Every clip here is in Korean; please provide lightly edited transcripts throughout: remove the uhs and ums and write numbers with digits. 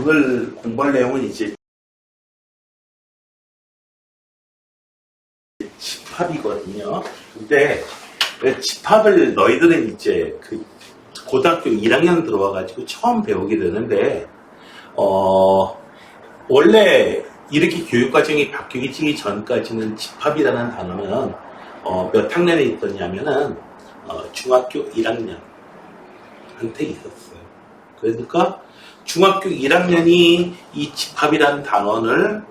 오늘 공부할 내용은 이제 집합이거든요. 근데 집합을 너희들은 이제 그 고등학교 1학년 들어와가지고 처음 배우게 되는데, 원래 이렇게 교육과정이 바뀌기 전까지는 집합이라는 단어는 몇 학년에 있었냐면은 중학교 1학년 한테 있었어요. 그러니까 중학교 1학년이 이 집합이라는 단어를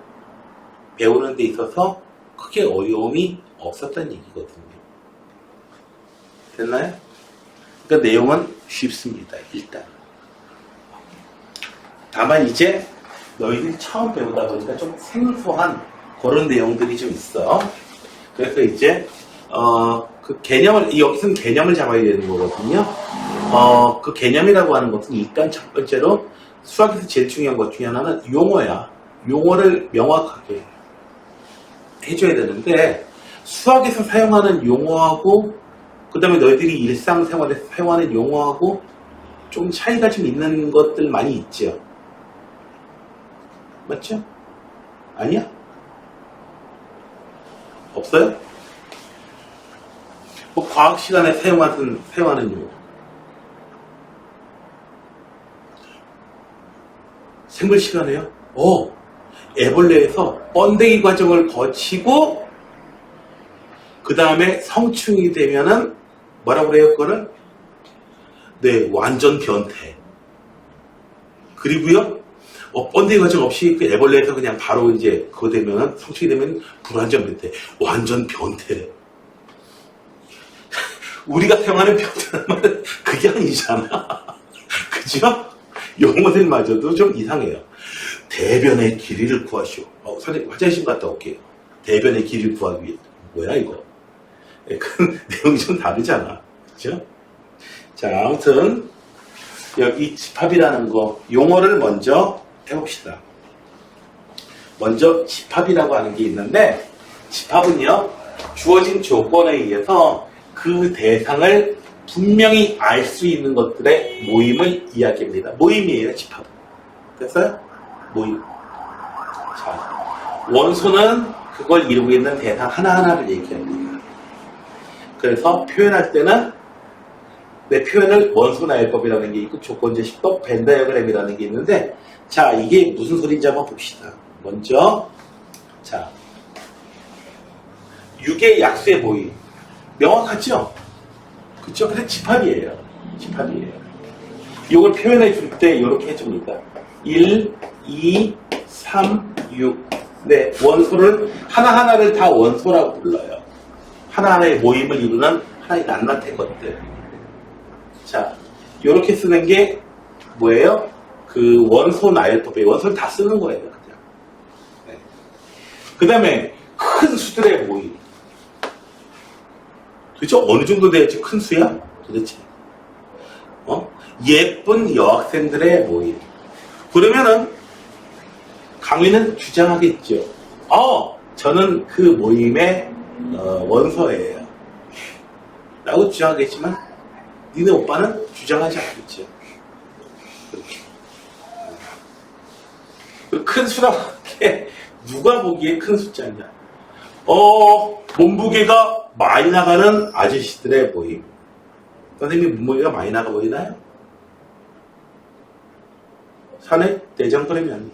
배우는 데 있어서 크게 어려움이 없었다는 얘기거든요. 됐나요? 그러니까 내용은 쉽습니다. 일단. 다만 이제 너희들이 처음 배우다 보니까 좀 생소한 그런 내용들이 좀 있어. 그래서 이제 그 개념을, 여기서는 개념을 잡아야 되는 거거든요. 그 개념이라고 하는 것은 일단 첫 번째로 수학에서 제일 중요한 것 중에 하나는 용어야. 용어를 명확하게 해줘야 되는데, 수학에서 사용하는 용어하고 그 다음에 너희들이 일상생활에서 사용하는 용어하고 좀 차이가 좀 있는 것들 많이 있죠. 맞죠? 아니야? 없어요? 뭐 과학 시간에 사용하는 용어. 생물 시간에요? 애벌레에서 번데기 과정을 거치고 그 다음에 성충이 되면은 뭐라고 그래요, 그거를? 네, 완전 변태. 그리고요, 번데기 과정 없이 그 애벌레에서 그냥 바로 이제 그거 되면은, 성충이 되면 불완전 변태. 완전 변태. 우리가 사용하는 변태란 말은 그게 아니잖아. 그죠? 용어들마저도 좀 이상해요. 대변의 길이를 구하시오. 선생님, 화장실 갔다 올게요. 대변의 길이를 구하기 위해. 뭐야, 이거? 그 내용이 좀 다르잖아. 그죠? 자, 아무튼, 여기 집합이라는 거, 용어를 먼저 해봅시다. 먼저 집합이라고 하는 게 있는데, 집합은요, 주어진 조건에 의해서 그 대상을 분명히 알 수 있는 것들의 모임을 이야기합니다. 모임이에요, 집합은. 됐어요? 모임. 자, 원소는 그걸 이루고 있는 대상 하나하나를 얘기합니다. 그래서 표현할 때는 내 표현을 원소나열법이라는 게 있고 조건제시법, 벤 다이어그램이라는 게 있는데, 자, 이게 무슨 소리인지 한번 봅시다. 먼저, 자, 육의 약수의 모임. 명확하죠? 그쵸? 그래서 집합이에요. 집합이에요. 이걸 표현해 줄 때 이렇게 해줍니다. 1, 2, 3, 6. 네, 원소를 하나하나를 다 원소라고 불러요. 하나하나의 모임을 이루는 하나의 낱낱한 것들. 자, 이렇게 쓰는 게 뭐예요? 그 원소 나열법에 원소를 다 쓰는 거예요. 그냥. 네. 그 다음에 큰 수들의 모임. 도대체 어느 정도 돼야지 큰 수야? 도대체. 예쁜 여학생들의 모임. 그러면은 강의는 주장하겠죠. 저는 그 모임의 원소예요. 라고 주장하겠지만 니네 오빠는 주장하지 않겠죠. 큰 수라고 하는 게 누가 보기에 큰 숫자냐. 몸무게가 많이 나가는 아저씨들의 모임. 선생님이 몸무게가 많이 나가 보이나요? 산에 대장 그러면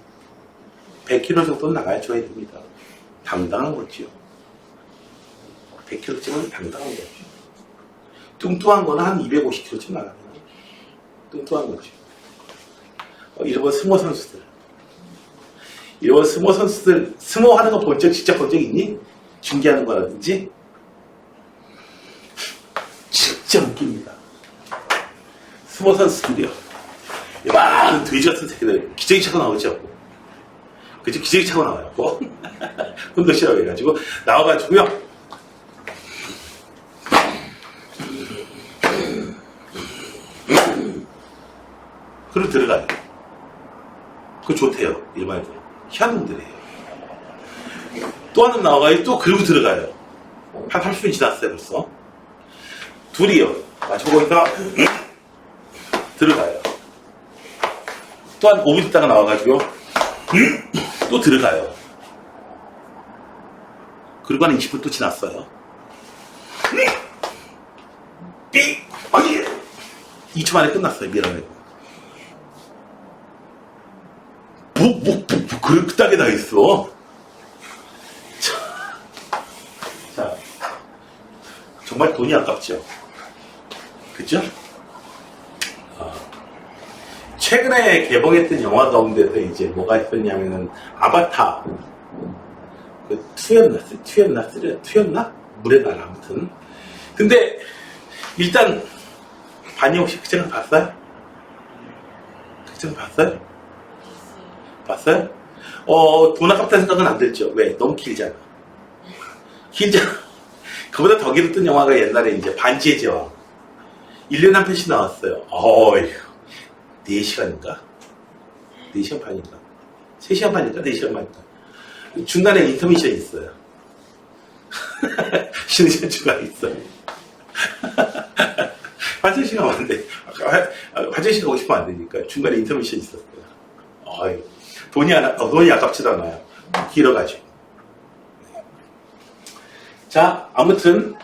100kg 정도 나가줘야 됩니다. 당당한 거지요. 100kg쯤은 당당한 거죠. 뚱뚱한 거는 한 250kg쯤 나가요. 뚱뚱한 거죠. 일본 스모 선수들. 일본 스모 선수들, 스모 하는 거 직접 본 적 있니? 중계하는 거라든지. 진짜 웃깁니다. 스모 선수들이요. 많은 돼지 같은 새끼들 기저귀 차고 나오죠. 그치? 기저귀 차고 나와요. 혼도시라고 해가지고 나와가지고요. 그리고 들어가요. 그거 좋대요. 일반인들. 희한한 놈들이에요. 또 한 놈 나와가지고 또 그리고 들어가요. 한 80분 지났어요 벌써. 둘이요. 마치고 거기다 들어가요. 또 한 5분 있다가 나와가지고 또 들어가요. 그리고 한 20분 또 지났어요. 아니 2초 만에 끝났어요. 밀어내고. 그따게 다 있어. 자, 정말 돈이 아깝죠. 그죠? 최근에 개봉했던 영화 가운데서 이제 뭐가 있었냐면은 아바타 그 2였나? 물의 날 아무튼. 근데 일단 반이 혹시 그 장면 봤어요? 그 장면 봤어요? 봤어요? 돈 아깝다는 생각은 안 들죠. 왜? 너무 길잖아. 그보다 더 길었던 영화가 옛날에 이제 반지의 제왕 1년에 한 편씩 나왔어요. 어휴 4시간인가? 4시간 반인가? 3시간 반인가? 4시간 반인가? 중간에 인터미션이 있어요. 쉬는 시간 중간에 있어요. 화장실 가면 안 돼. 화장실 가고 싶으면 안 되니까 중간에 인터미션이 있었어요. 어휴, 돈이 아깝지도 않아요. 길어가지고. 자, 아무튼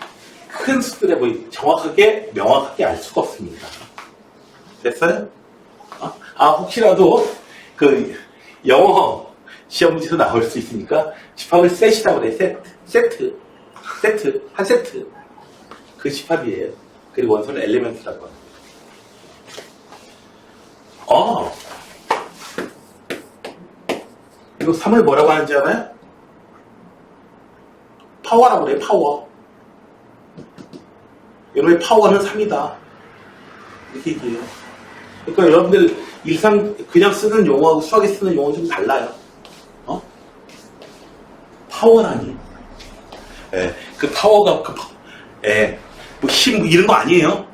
큰 수들의 명확하게 알 수가 없습니다. 됐어요? 혹시라도 그 영어 시험 문제도 나올 수 있으니까 집합을 셋이라고 그래. 세트. 한 세트. 그 집합이에요. 그리고 원소는 엘리멘트라고 합니다. 이거 3을 뭐라고 하는지 알아요? 파워라고 그래요. 파워. 여러분의 파워는 3이다. 이렇게 얘기해요. 그러니까 여러분들 일상 그냥 쓰는 용어하고 수학에 쓰는 용어는 좀 달라요. 파워라니. 그 파워가 뭐 힘 이런 거 아니에요.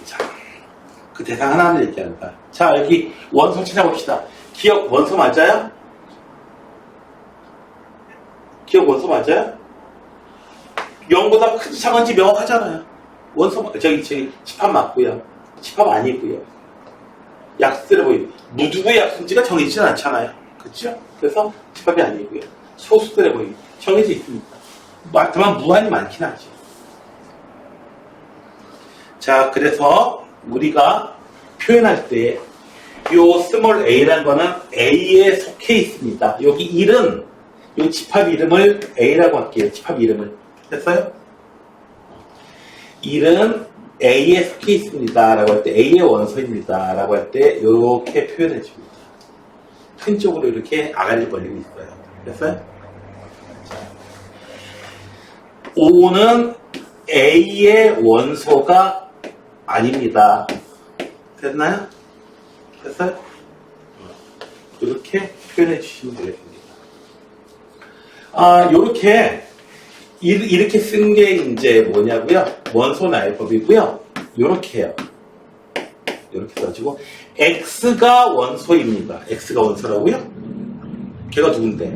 자, 그 대상 하나를 얘기한다. 자, 여기 원소 찾아봅시다. 기억 원소 맞아요? 기억 원소 맞아요? 0보다 큰지 작은지 명확하잖아요. 원소 저기 집합 맞고요. 집합 아니고요. 약수들의 보이 무두부의 약수지가 정해지진 않잖아요. 그렇죠? 그래서 집합이 아니고요. 소수들의 보이 정해져 있습니다. 다만 무한이 많긴 하죠. 자, 그래서 우리가 표현할 때 요 스몰 a라는 거는 a에 속해 있습니다. 여기 1은 요 집합 이름을 a라고 할게요. 집합 이름을. 됐어요? 1은 A에 속해 있습니다. 라고 할 때 A의 원소입니다. 라고 할 때 이렇게 표현해 줍니다. 큰 쪽으로 이렇게 아가리를 벌리고 있어요. 됐어요? 5는 A의 원소가 아닙니다. 됐나요? 됐어요? 이렇게 표현해 주시면 되겠습니다. 이렇게 쓴 게 이제 뭐냐고요? 원소 나열법이고요. 이렇게 해요. 이렇게 써가지고 X가 원소입니다. X가 원소라고요? 걔가 누군데?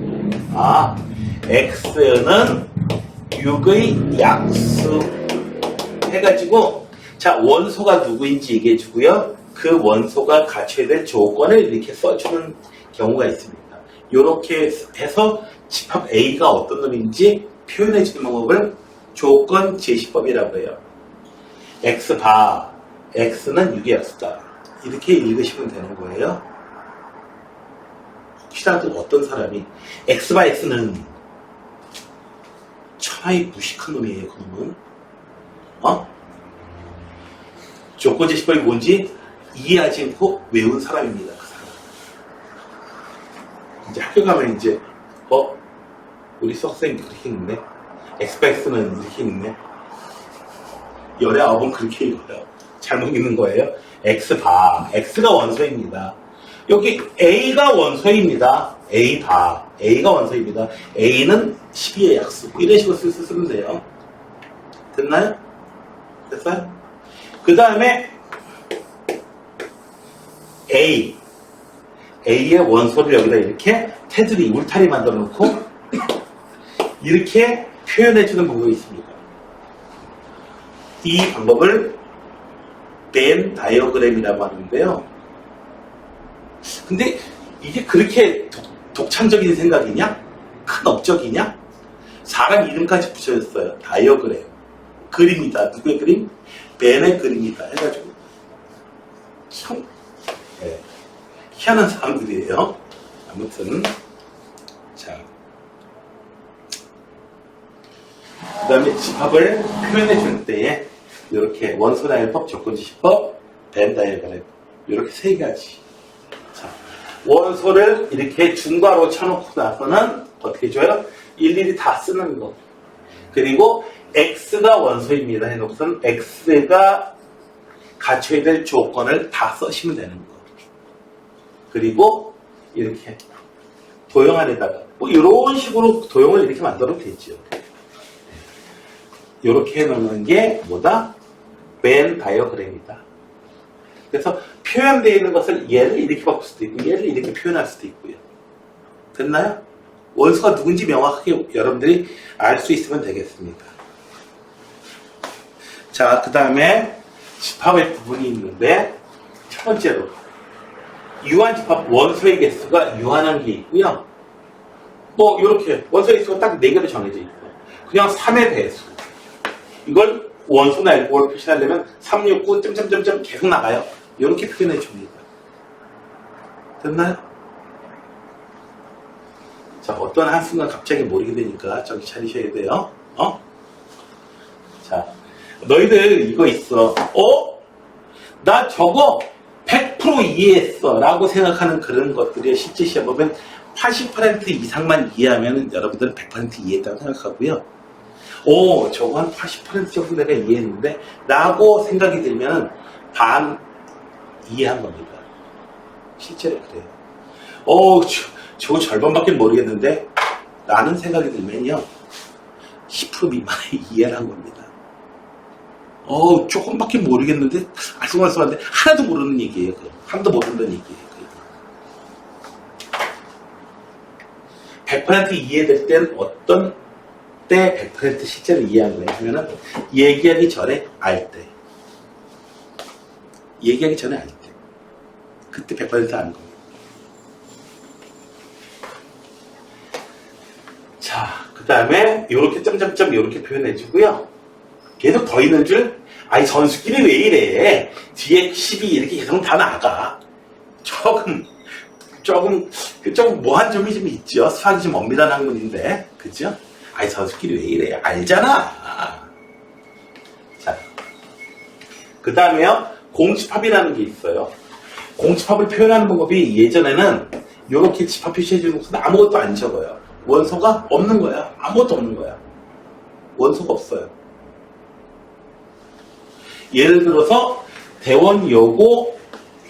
X는 6의 약수 해가지고 자 원소가 누구인지 얘기해 주고요. 그 원소가 갖춰야 될 조건을 이렇게 써주는 경우가 있습니다. 이렇게 해서 집합 A가 어떤 놈인지 표현해주는 방법을 조건 제시법이라고 해요. X바, X는 6의 약수다. 이렇게 읽으시면 되는 거예요. 혹시라도 어떤 사람이 X바 X는 천하의 무식한 놈이에요. 그러면 조건 제시법이 뭔지 이해하지 않고 외운 사람입니다. 그 사람. 이제 학교 가면 이제 우리 수학생이 그렇게 읽네. X는 이렇게 읽네. 열의 아홉은 그렇게 읽어요. 잘못 읽는 거예요. X바, X가 원소입니다. 여기 A가 원소입니다. A바, A가 원소입니다. A는 12의 약수. 이런 식으로 쓰면 돼요. 됐나요? 됐어요? 그 다음에 A의 원소를 여기다 이렇게 테두리, 울타리 만들어 놓고 이렇게 표현해주는 방법이 있습니다. 이 방법을 벤 다이어그램이라고 하는데요. 근데 이게 그렇게 독창적인 생각이냐? 큰 업적이냐? 사람 이름까지 붙여졌어요. 다이어그램. 그림이다. 누구의 그림? 벤의 그림이다. 해가지고 참 네. 희한한 사람들이에요. 아무튼 자, 그 다음에 집합을 표현해 줄 때에 이렇게 원소다이어법, 조건지시법, 벤 다이어그램 이렇게 세 가지. 자, 원소를 이렇게 중괄호 쳐놓고 나서는 어떻게 줘요? 일일이 다 쓰는 거. 그리고 X가 원소입니다 해놓고서는 X가 갖춰야 될 조건을 다 써시면 되는 거. 그리고 이렇게 도형 안에다가 뭐 이런 식으로 도형을 이렇게 만들어도 되죠. 이렇게 해놓는 게 뭐다? 벤 다이어그램이다. 그래서 표현되어 있는 것을 얘를 이렇게 바꿀 수도 있고 얘를 이렇게 표현할 수도 있고요. 됐나요? 원소가 누군지 명확하게 여러분들이 알 수 있으면 되겠습니다. 자, 그 다음에 집합의 부분이 있는데 첫 번째로 유한집합 원소의 개수가 유한한 게 있고요. 뭐 이렇게 원소의 개수가 딱 4개로 정해져 있고 그냥 3의 배수. 이걸 원소나 알코올 표시하려면 369 점점점점 계속 나가요. 이렇게 표현해 줍니다. 됐나요? 자, 어떤 한순간 갑자기 모르게 되니까 정신 차리셔야 돼요. 자, 너희들 이거 있어. 나 저거 100% 이해했어 라고 생각하는 그런 것들이 실제 시험 보면 80% 이상만 이해하면 여러분들은 100% 이해했다고 생각하고요. 저거 한 80% 정도 내가 이해했는데 라고 생각이 들면 반 이해한 겁니다. 실제로 그래요. 저거 절반밖에 모르겠는데 라는 생각이 들면요 10% 미만의 이해를 한 겁니다. 조금밖에 모르겠는데 알쏭알쏭한데 하나도 모르는 얘기예요. 하나도 모른다는 얘기예요. 100% 이해될 땐 어떤 때 100% 실제로 이해한 거예요 하면은 얘기하기 전에 알 때. 얘기하기 전에 알 때. 그때 100% 아는 겁니다. 자, 그 다음에 요렇게 점점점 요렇게 표현해 주고요. 계속 더 있는 줄, 아니 선수끼리 왜 이래? 뒤에 12 이렇게 계속 다 나가. 조금 뭐한 점이 좀 있죠. 수학이 좀 엄밀한 학문인데, 그죠? 아니 선수끼리 왜 이래? 알잖아. 자, 그 다음에요. 공집합이라는 게 있어요. 공집합을 표현하는 방법이 예전에는 요렇게 집합 표시해 주는 것은 아무것도 안 적어요. 원소가 없는 거야. 아무것도 없는 거야. 원소가 없어요. 예를 들어서 대원 여고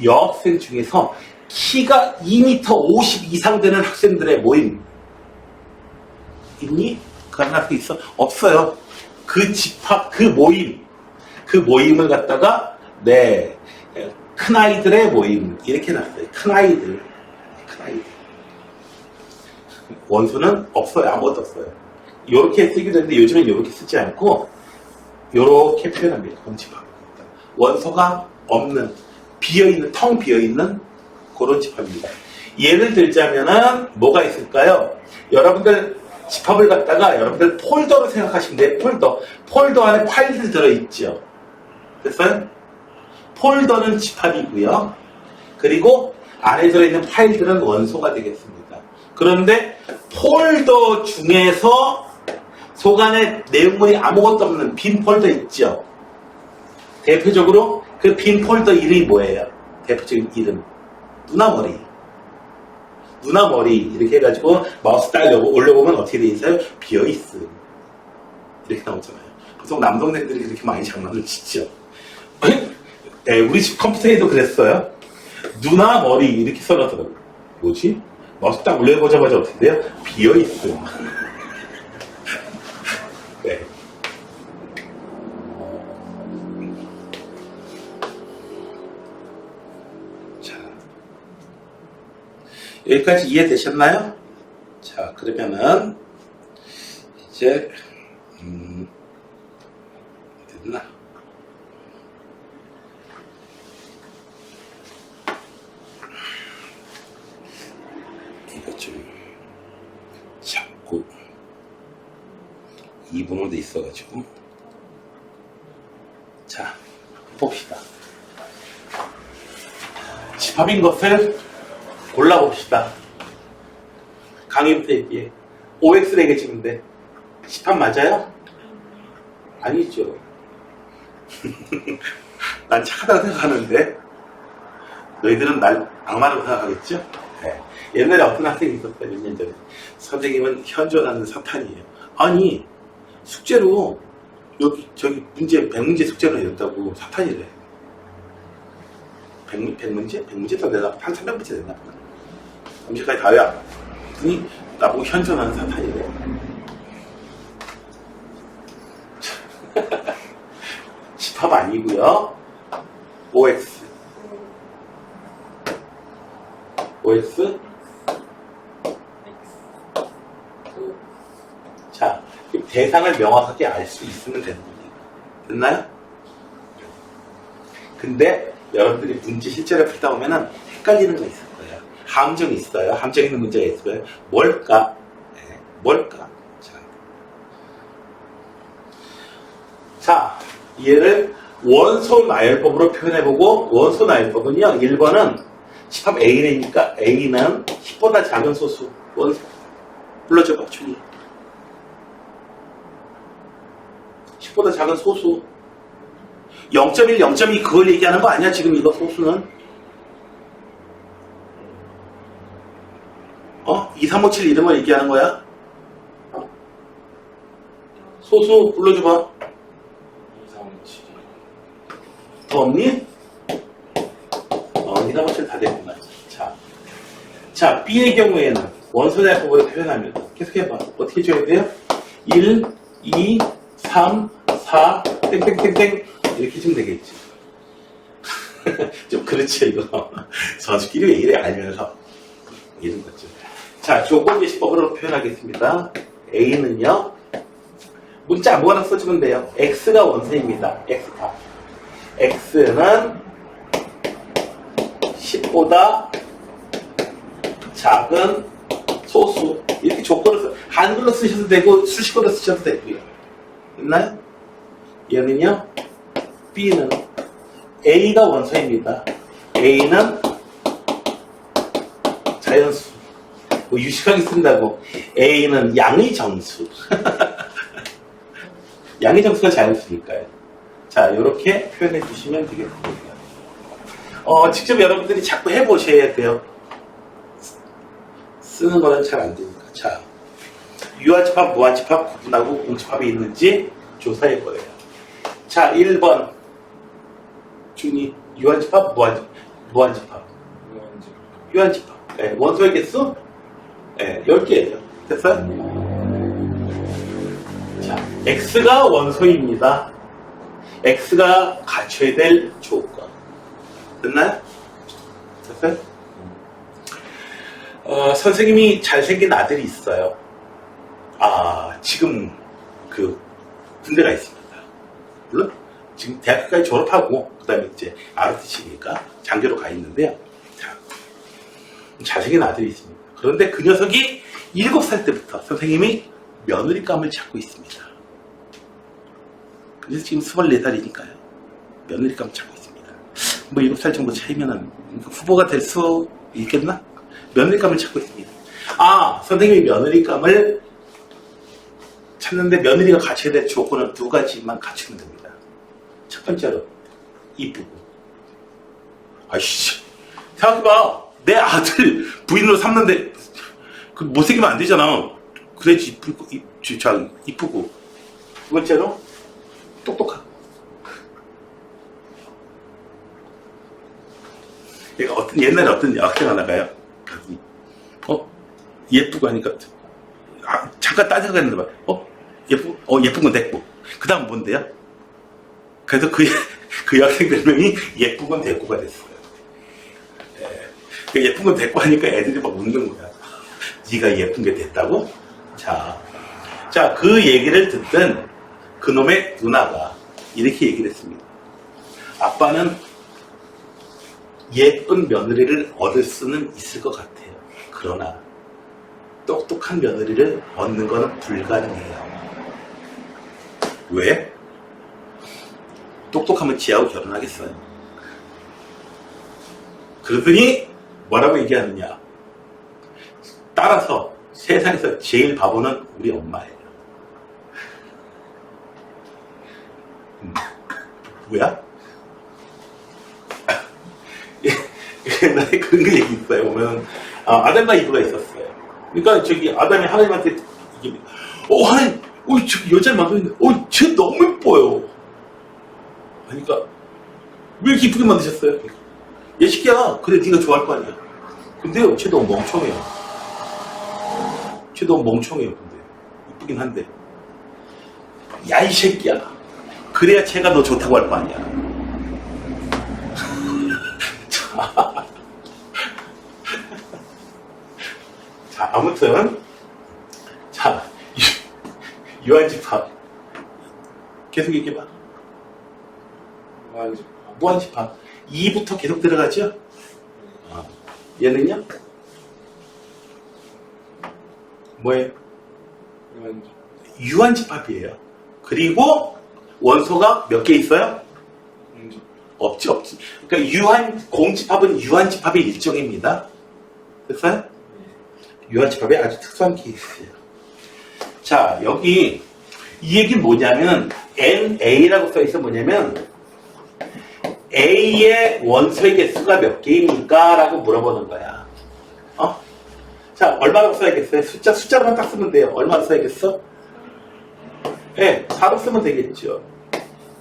여학생 중에서 키가 2m 50 이상 되는 학생들의 모임 있니? 그 하나 있어? 없어요. 그 집합, 그 모임을 갖다가 큰 아이들의 모임 이렇게 놨어요. 큰 아이들. 원소는 없어요. 아무것도 없어요. 이렇게 쓰기도 했는데 요즘엔 이렇게 쓰지 않고 이렇게 표현합니다. 공집합. 원소가 없는 텅 비어있는 그런 집합입니다. 예를 들자면은 뭐가 있을까요? 여러분들 집합을 갖다가 여러분들 폴더로 생각하시면 돼요. 폴더 안에 파일들 들어있죠. 됐어요? 폴더는 집합이고요. 그리고 안에 들어있는 파일들은 원소가 되겠습니다. 그런데 폴더 중에서 속 안에 내용물이 아무것도 없는 빈 폴더 있죠. 대표적으로 그 빈 폴더 이름이 뭐예요? 대표적인 이름. 누나머리 이렇게 해가지고 마우스 딱 올려보면 어떻게 돼 있어요? 비어있음. 이렇게 나오잖아요. 보통 남동생들이 그렇게 많이 장난을 치죠. 네, 우리 집 컴퓨터에도 그랬어요. 누나머리 이렇게 써놨더라고요. 뭐지? 마우스 딱 올려보자마자 어떻게 돼요? 비어있음. 네. 여기까지 이해되셨나요? 자, 그러면은 이제 됐나? 여기가 좀 작고 이분으로 돼 있어가지고. 자, 봅시다. 집합인 것을 골라봅시다. 강의부터 얘기해. OX 되겠지는데 집합 맞아요? 아니죠. 난 착하다고 생각하는데 너희들은 날 악마라고 생각하겠죠? 네. 옛날에 어떤 학생이 있었어요. 몇 년 전에. 선생님은 현존하는 사탄이에요. 아니 숙제로 여기 저기 문제 100문제 숙제로 냈다고 사탄이래. 100문제? 100문제 더 내가 한 300문제 냈나? 언제까지 다야? 그니 나보고 현존하는 사탄이래. 집합 아니고요. OX 자, 대상을 명확하게 알 수 있으면 되는 겁니다. 됐나요? 근데 여러분들이 문제 실제로 풀다 보면은 헷갈리는 거 있을 거예요. 함정이 있어요. 함정 있는 문제가 있어요. 뭘까? 네, 뭘까? 자, 얘를 원소 나열법으로 표현해보고, 원소 나열법은요, 1번은 집합 A니까 A는 10보다 작은 소수. 원소. 불러줘봐, 준이. 10보다 작은 소수. 0.1, 0.2 그걸 얘기하는 거 아니야, 지금 이거 소수는? 2357 이름을 얘기하는 거야? 소수 불러줘봐. 더 없니? 2357 다 됐구나. 자, B의 경우에는 원소나열법으로 표현하면 계속 해봐. 어떻게 줘야 돼요? 1, 2, 3, 4, 땡땡땡땡 이렇게 주면 되겠지. 좀 그렇죠 이거. 선수끼리 왜 이래 알면서 이런 거죠. 자, 조건 예시법으로 표현하겠습니다. A는요. 문자 아무거나 써주면 돼요. X가 원소입니다. X값. X는 10보다 작은 소수. 이렇게 조건을 한글로 쓰셔도 되고 수식어로 쓰셔도 되고요. 됐나요? 얘는요. B는 A가 원소입니다. A는 자연수. 뭐 유식하게 쓴다고. A는 양의 정수. 양의 정수가 자연수니까요. 자, 이렇게 표현해 주시면 되겠습니다. 직접 여러분들이 자꾸 해보셔야 돼요. 쓰는 거는 잘 안 되니까. 자, 유한집합, 무한집합 구분하고 공집합이 있는지 조사해 보래요. 자, 1번. 중이 유한집합, 무한집합. 유한집합. 네, 원소의 개수? 네, 10개예요. 됐어요? 자, X가 원소입니다. X가 갖춰야 될 조건. 됐나요? 됐어요? 선생님이 잘생긴 아들이 있어요. 지금 군대가 있습니다. 물론 지금 대학교까지 졸업하고 그 다음에 이제 ROTC니까 장교로 가 있는데요. 자, 잘생긴 아들이 있습니다. 그런데 그 녀석이 7살 때부터 선생님이 며느리감을 찾고 있습니다. 그래서 지금 24살이니까요. 며느리감 찾고 있습니다. 뭐 7살 정도 차이면은 후보가 될 수 있겠나? 며느리감을 찾고 있습니다. 선생님이 며느리감을 찾는데 며느리가 갖춰야 될 조건은 2가지만 갖추면 됩니다. 첫 번째로 이쁘고. 생각해봐. 내 아들 부인으로 삼는데 못생기면 안 되잖아. 그래야지 이쁘고. 두 번째로 똑똑하고. 얘가 옛날에 어떤 여학생 하나가요. 예쁘고 하니까 잠깐 딴 생각했는데 예쁜 건 됐고 그 다음 뭔데요? 그래서 그 여학생 별명이 예쁜 건 됐고가 됐어요. 예쁜 건 됐고 하니까 애들이 막 웃는 거야. 네가 예쁜 게 됐다고? 자, 그 얘기를 듣던 그놈의 누나가 이렇게 얘기를 했습니다. 아빠는 예쁜 며느리를 얻을 수는 있을 것 같아요. 그러나 똑똑한 며느리를 얻는 것은 불가능해요. 왜? 똑똑하면 지하고 결혼하겠어요? 그러더니 뭐라고 얘기하느냐. 따라서 세상에서 제일 바보는 우리 엄마예요. 뭐야? 옛날에 그런 거 얘기 있어요. 보면 아담과 이브가 있었어요. 그러니까 저기 아담이 하나님한테 이게 하나님, 저 여자를 만드는데 쟤 너무 예뻐요. 그러니까 왜 이렇게 이쁘게 만드셨어요? 얘 새끼야, 그래 네가 좋아할 거 아니야. 근데 쟤 너무 멍청해요. 쟤 너무 멍청해요. 근데 이쁘긴 한데, 야 이 새끼야, 그래야 쟤가 너 좋다고 할 거 아니야. 자, 아무튼 자, 유한집합 계속 얘기해봐. 무한집합 2부터 계속 들어가죠. 얘는요? 뭐예요? 유한집합이에요. 그리고 원소가 몇 개 있어요? 없지. 그러니까 공집합은 유한집합의 일종입니다. 됐어요? 유한집합의 아주 특수한 케이스예요. 자, 여기 이 얘기는 뭐냐면 NA라고 써있어. 뭐냐면 A의 원소의 개수가 몇 개입니까? 라고 물어보는 거야. 자, 얼마나 써야겠어요? 숫자로만 딱 쓰면 돼요. 얼마나 써야겠어? 네, 4로 쓰면 되겠죠.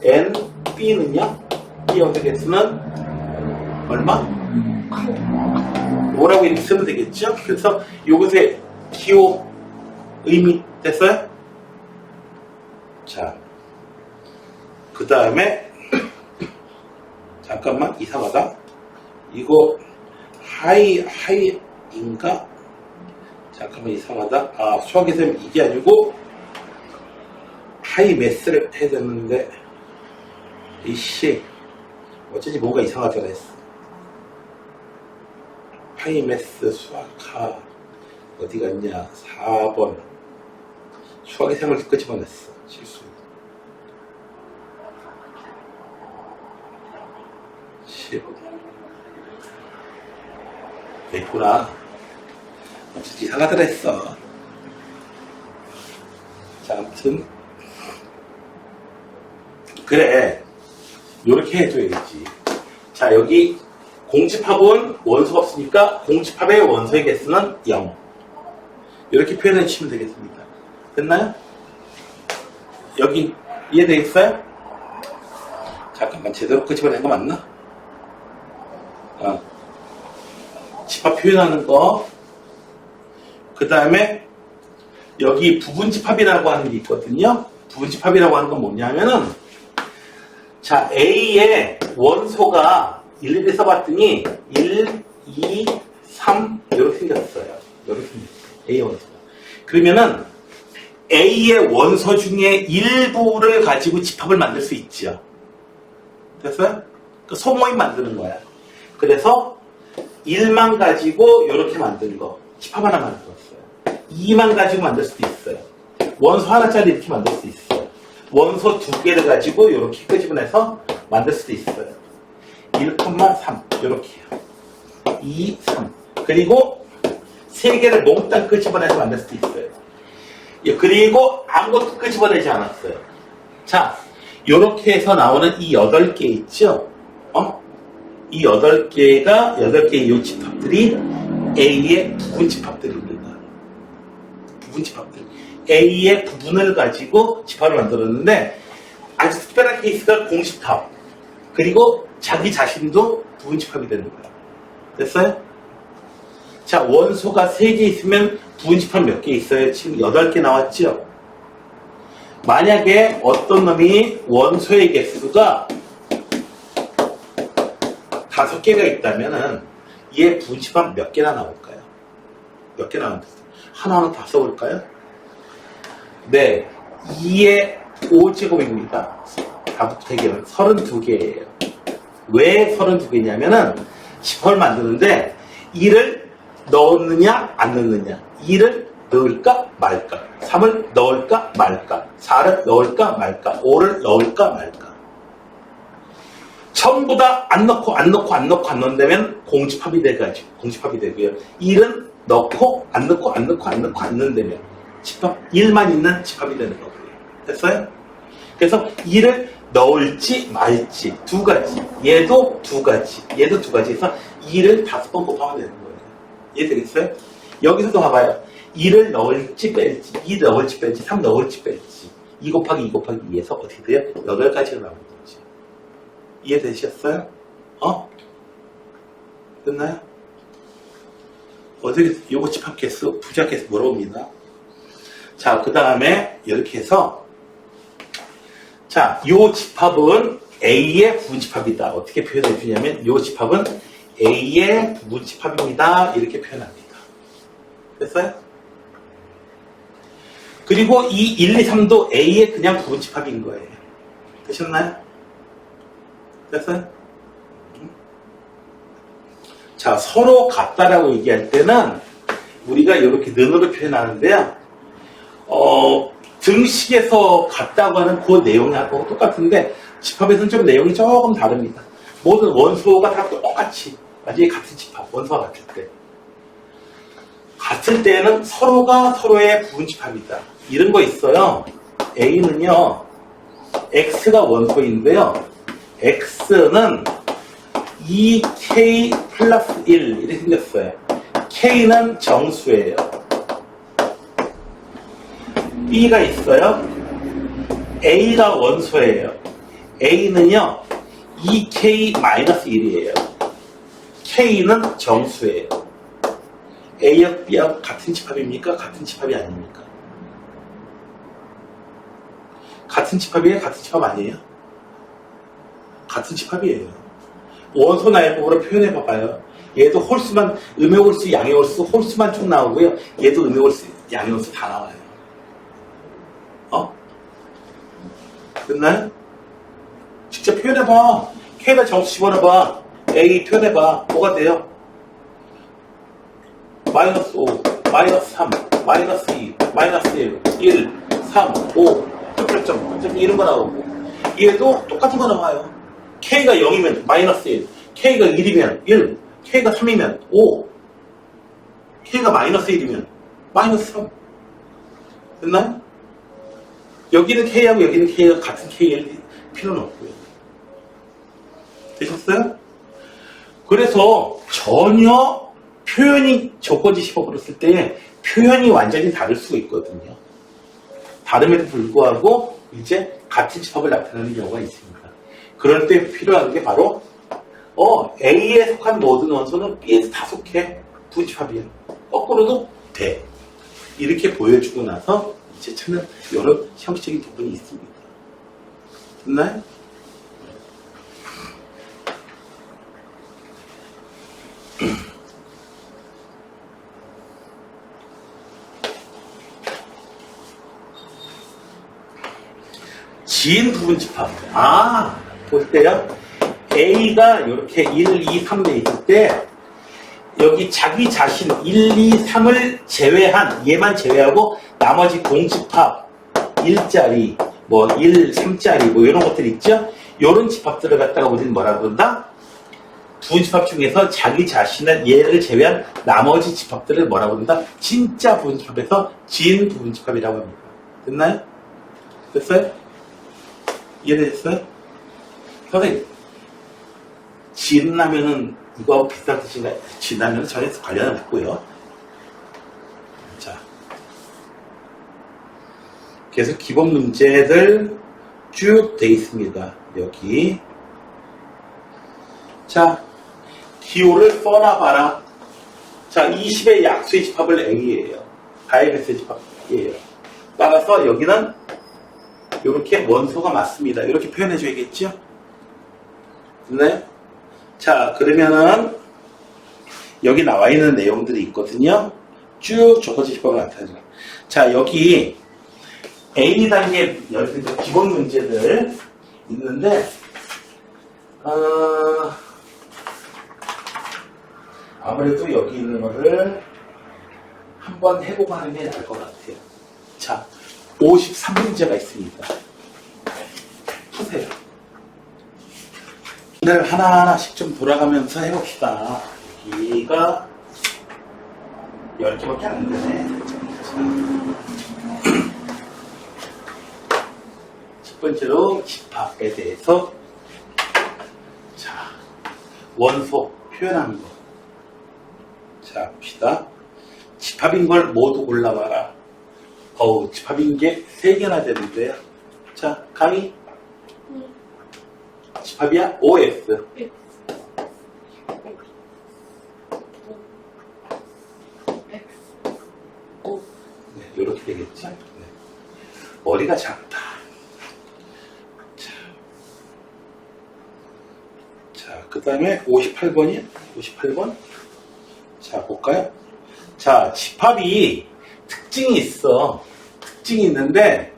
N, B는요? B 원소의 개수는 얼마? 5라고 이렇게 쓰면 되겠죠? 그래서 요것의 기호 의미 됐어요? 자, 그 다음에 잠깐만, 이상하다. 이거 하이인가? 잠깐만, 이상하다. 수학에서 이게 아니고 하이 매스를 해야 되는데, 이씨, 어쩐지 뭔가 이상하더라 했어. 하이 매스 수학하 어디 갔냐? 4번 수학의 생을 끄집어냈어. 실수. 10. 있구나. 어쩐지 이상하더라 했어. 자, 아무튼 그래, 요렇게 해줘야지. 자, 여기 공집합은 원소가 없으니까 공집합의 원소의 개수는 0. 이렇게 표현해 주시면 되겠습니다. 됐나요? 여기 이해되겠어요? 잠깐만, 제대로 끄집어낸 거 맞나? 집합 표현하는 거. 그 다음에 여기 부분집합이라고 하는 게 있거든요. 부분집합이라고 하는 건 뭐냐면은, 자, A의 원소가 일일이 써봤더니 1, 2, 3 이렇게 생겼어요. 이렇게 생겼어요. A의 원소가. 그러면은 A의 원소 중에 일부를 가지고 집합을 만들 수 있죠. 됐어요? 그 소모임 만드는 거야. 그래서 1만 가지고 이렇게 만든 거. 집합 하나 만들었어요. 2만 가지고 만들 수도 있어요. 원소 하나짜리 이렇게 만들 수도 있어요. 원소 2개를 가지고 이렇게 끄집어내서 만들 수도 있어요. 1,3 이렇게요. 2, 3 그리고 3개를 몽땅 끄집어내서 만들 수도 있어요. 그리고 아무것도 끄집어내지 않았어요. 자, 이렇게 해서 나오는 이 8개 있죠? 이 8개의 이 집합들이 A의 부분 집합들입니다. 부분 집합들. A의 부분을 가지고 집합을 만들었는데 아주 특별한 케이스가 공집합. 그리고 자기 자신도 부분 집합이 되는 거야. 됐어요? 자, 원소가 3개 있으면 부분 집합 몇 개 있어요? 지금 8개 나왔죠? 만약에 어떤 놈이 원소의 개수가 5개가 있다면은 얘 부분 집합 몇 개나 나올까요? 몇 개나 나올까요? 하나는 다 써볼까요? 네, 2의 5제곱입니다. 다부터 대결은 32개예요. 왜 32개냐면은 집합을 만드는데 2를 넣느냐 안 넣느냐, 2를 넣을까 말까, 3을 넣을까 말까, 4를 넣을까 말까, 5를 넣을까 말까. 전부 다 안 넣고 안 넣는다면 공집합이 돼가지고 공집합이 되고요. 1은 넣고 안 넣고 안 넣는다면 집합 1만 있는 집합이 되는 거고요. 됐어요? 그래서 1을 넣을지 말지 두 가지, 얘도 두 가지, 얘도 두 가지 해서 2를 5번 곱하면 되는 거예요. 이해되겠어요? 여기서도 봐봐요. 2를 넣을지 뺄지, 2 넣을지 뺄지, 3 넣을지 뺄지, 2 곱하기 2 곱하기 2에서 어떻게 돼요? 8가지가 나오는 거지. 이해되셨어요? 됐나요? 어떻게 요거 집합 개수, 부자 개수 물어봅니다. 자, 그 다음에 이렇게 해서 자, 요 집합은 A의 부분집합이다. 어떻게 표현해 주냐면 요 집합은 A의 부분집합입니다. 이렇게 표현합니다. 됐어요? 그리고 이 1, 2, 3도 A의 그냥 부분집합인 거예요. 되셨나요? 됐어요? 자, 서로 같다라고 얘기할 때는 우리가 이렇게 는으로 표현하는데요. 등식에서 같다고 하는 그 내용하고 똑같은데 집합에서는 좀 내용이 조금 다릅니다. 모든 원소가 다 똑같이 완전히 같은 집합, 원소가 같을 때. 같을 때는 서로가 서로의 부분집합이다. 이런 거 있어요. A는요, X가 원소인데요. X는 2K 플러스 1 이렇게 생겼어요. K는 정수예요. B가 있어요. A가 원소예요. A는요 2K-1이에요. K는 정수예요. A하고 B하고 같은 집합입니까? 같은 집합이 아닙니까? 같은 집합이에요? 같은 집합 아니에요? 같은 집합이에요. 원소 나열법으로 표현해 봐봐요. 얘도 홀수만, 음의 홀수, 양의 홀수, 홀수만 쭉 나오고요. 얘도 음의 홀수, 양의 홀수 다 나와요. 됐나요? 직접 표현해봐. K에다 정수 집어넣어봐. A 표현해봐. 뭐가 돼요? 마이너스 5, 마이너스 3, 마이너스 2, 마이너스 1, 3, 5, 점점점 이런 거 나오고. 얘도 똑같은 거 나와요. K가 0이면 마이너스 1, K가 1이면 1, K가 3이면 5, K가 마이너스 1이면 마이너스 3. 됐나요? 여기는 K하고 여기는 K가 같은 K일 필요는 없고요. 되셨어요? 그래서 전혀 표현이 조건지 집합으로 쓸 때 표현이 완전히 다를 수가 있거든요. 다름에도 불구하고 이제 같은 집합을 나타내는 경우가 있습니다. 그럴 때 필요한 게 바로 A에 속한 모든 원소는 B에 다 속해. 부집합이야. 거꾸로도 돼. 이렇게 보여주고 나서 이제 찾는 이런 형식적인 부분이 있습니다. 됐나요? 지인 부분 집합. 볼 때요. A가 이렇게 1, 2, 3 돼 있을 때 여기 자기 자신 1, 2, 3을 제외한 얘만 제외하고 나머지 공집합 1짜리 뭐 1, 3짜리 뭐 이런 것들 있죠? 이런 집합들을 갖다가 우리는 뭐라 그런다? 부분집합 중에서 자기 자신은 얘를 제외한 나머지 집합들을 뭐라 그런다? 진짜 부분집합에서 진 부분집합이라고 합니다. 됐나요? 됐어요? 이해되셨어요? 선생님, 진라면은 이거하고 비슷한 뜻인가요? 진라면은 전혀 관련은 없고요. 자, 그래서 기본 문제들 쭉 돼 있습니다. 여기. 자, 기호를 써놔봐라. 자, 20의 약수의 집합을 A예요. 다이베스의 집합이에요. 따라서 여기는 이렇게 원소가 맞습니다. 이렇게 표현해 줘야겠죠? 네? 자, 그러면은 여기 나와 있는 내용들이 있거든요. 쭉 조건지 집합을 나타내죠. 자, 여기 A 단계 기본 문제들 있는데 아무래도 여기 있는 거를 한번 한번 해보고 하는 게 나을 것 같아요. 자, 53문제가 있습니다. 푸세요. 오늘 하나하나씩 좀 돌아가면서 해봅시다. 여기가 10개밖에 안 되네. 첫 번째로 집합에 대해서 자, 원소 표현하는 거. 자, 봅시다. 집합인 걸 모두 골라봐라. 집합인 게 3개나 되는데요. 자, 강의. 집합이야? OS. 네, 이렇게 되겠지? 네. 머리가 작다. 자, 그 다음에 58번이야? 58번? 자, 볼까요? 자, 집합이 특징이 있어. 특징이 있는데,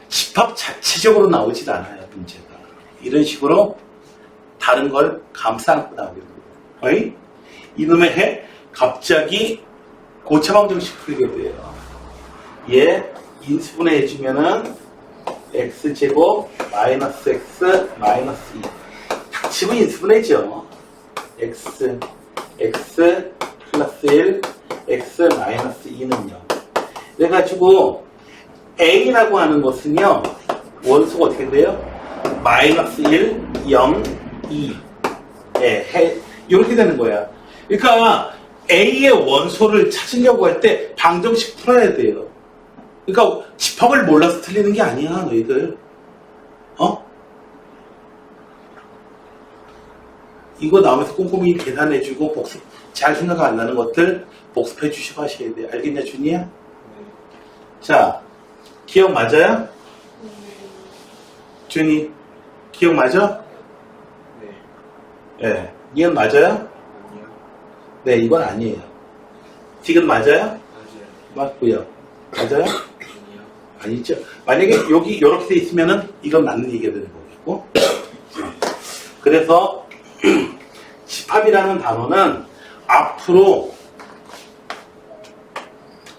집합 자체적으로 나오질 않아요, 문제가. 이런 식으로 다른 걸 감싸 안고 나오게 돼요. 이놈의 해, 갑자기 고차방정식 풀게 돼요. 얘, 인수분해 해주면은, x제곱, 마이너스 x, 마이너스 2. 닥치면 인수분해죠. x 플러스 1, x 마이너스 2는요. 그래가지고 a라고 하는 것은요, 원소가 어떻게 돼요? 마이너스 1, 0, 2. 이렇게 되는 거야. 그러니까 a의 원소를 찾으려고 할 때 방정식 풀어야 돼요. 그러니까 집합을 몰라서 틀리는 게 아니야, 너희들. 이거 나오면서 꼼꼼히 계산해주고 복습, 잘 생각 안 나는 것들 복습해 주시고 하셔야 돼요. 알겠냐, 준이야? 자, 기억 맞아요? 준이, 기억 맞아? 네. 네. 이건 맞아요? 아니요. 네, 이건 아니에요. 지금 맞아요? 맞아요. 맞고요. 맞아요? 아니요. 아니죠. 만약에 여기 이렇게 돼 있으면은 이건 맞는 얘기가 되는 거겠고. 그래서 집합이라는 단어는 앞으로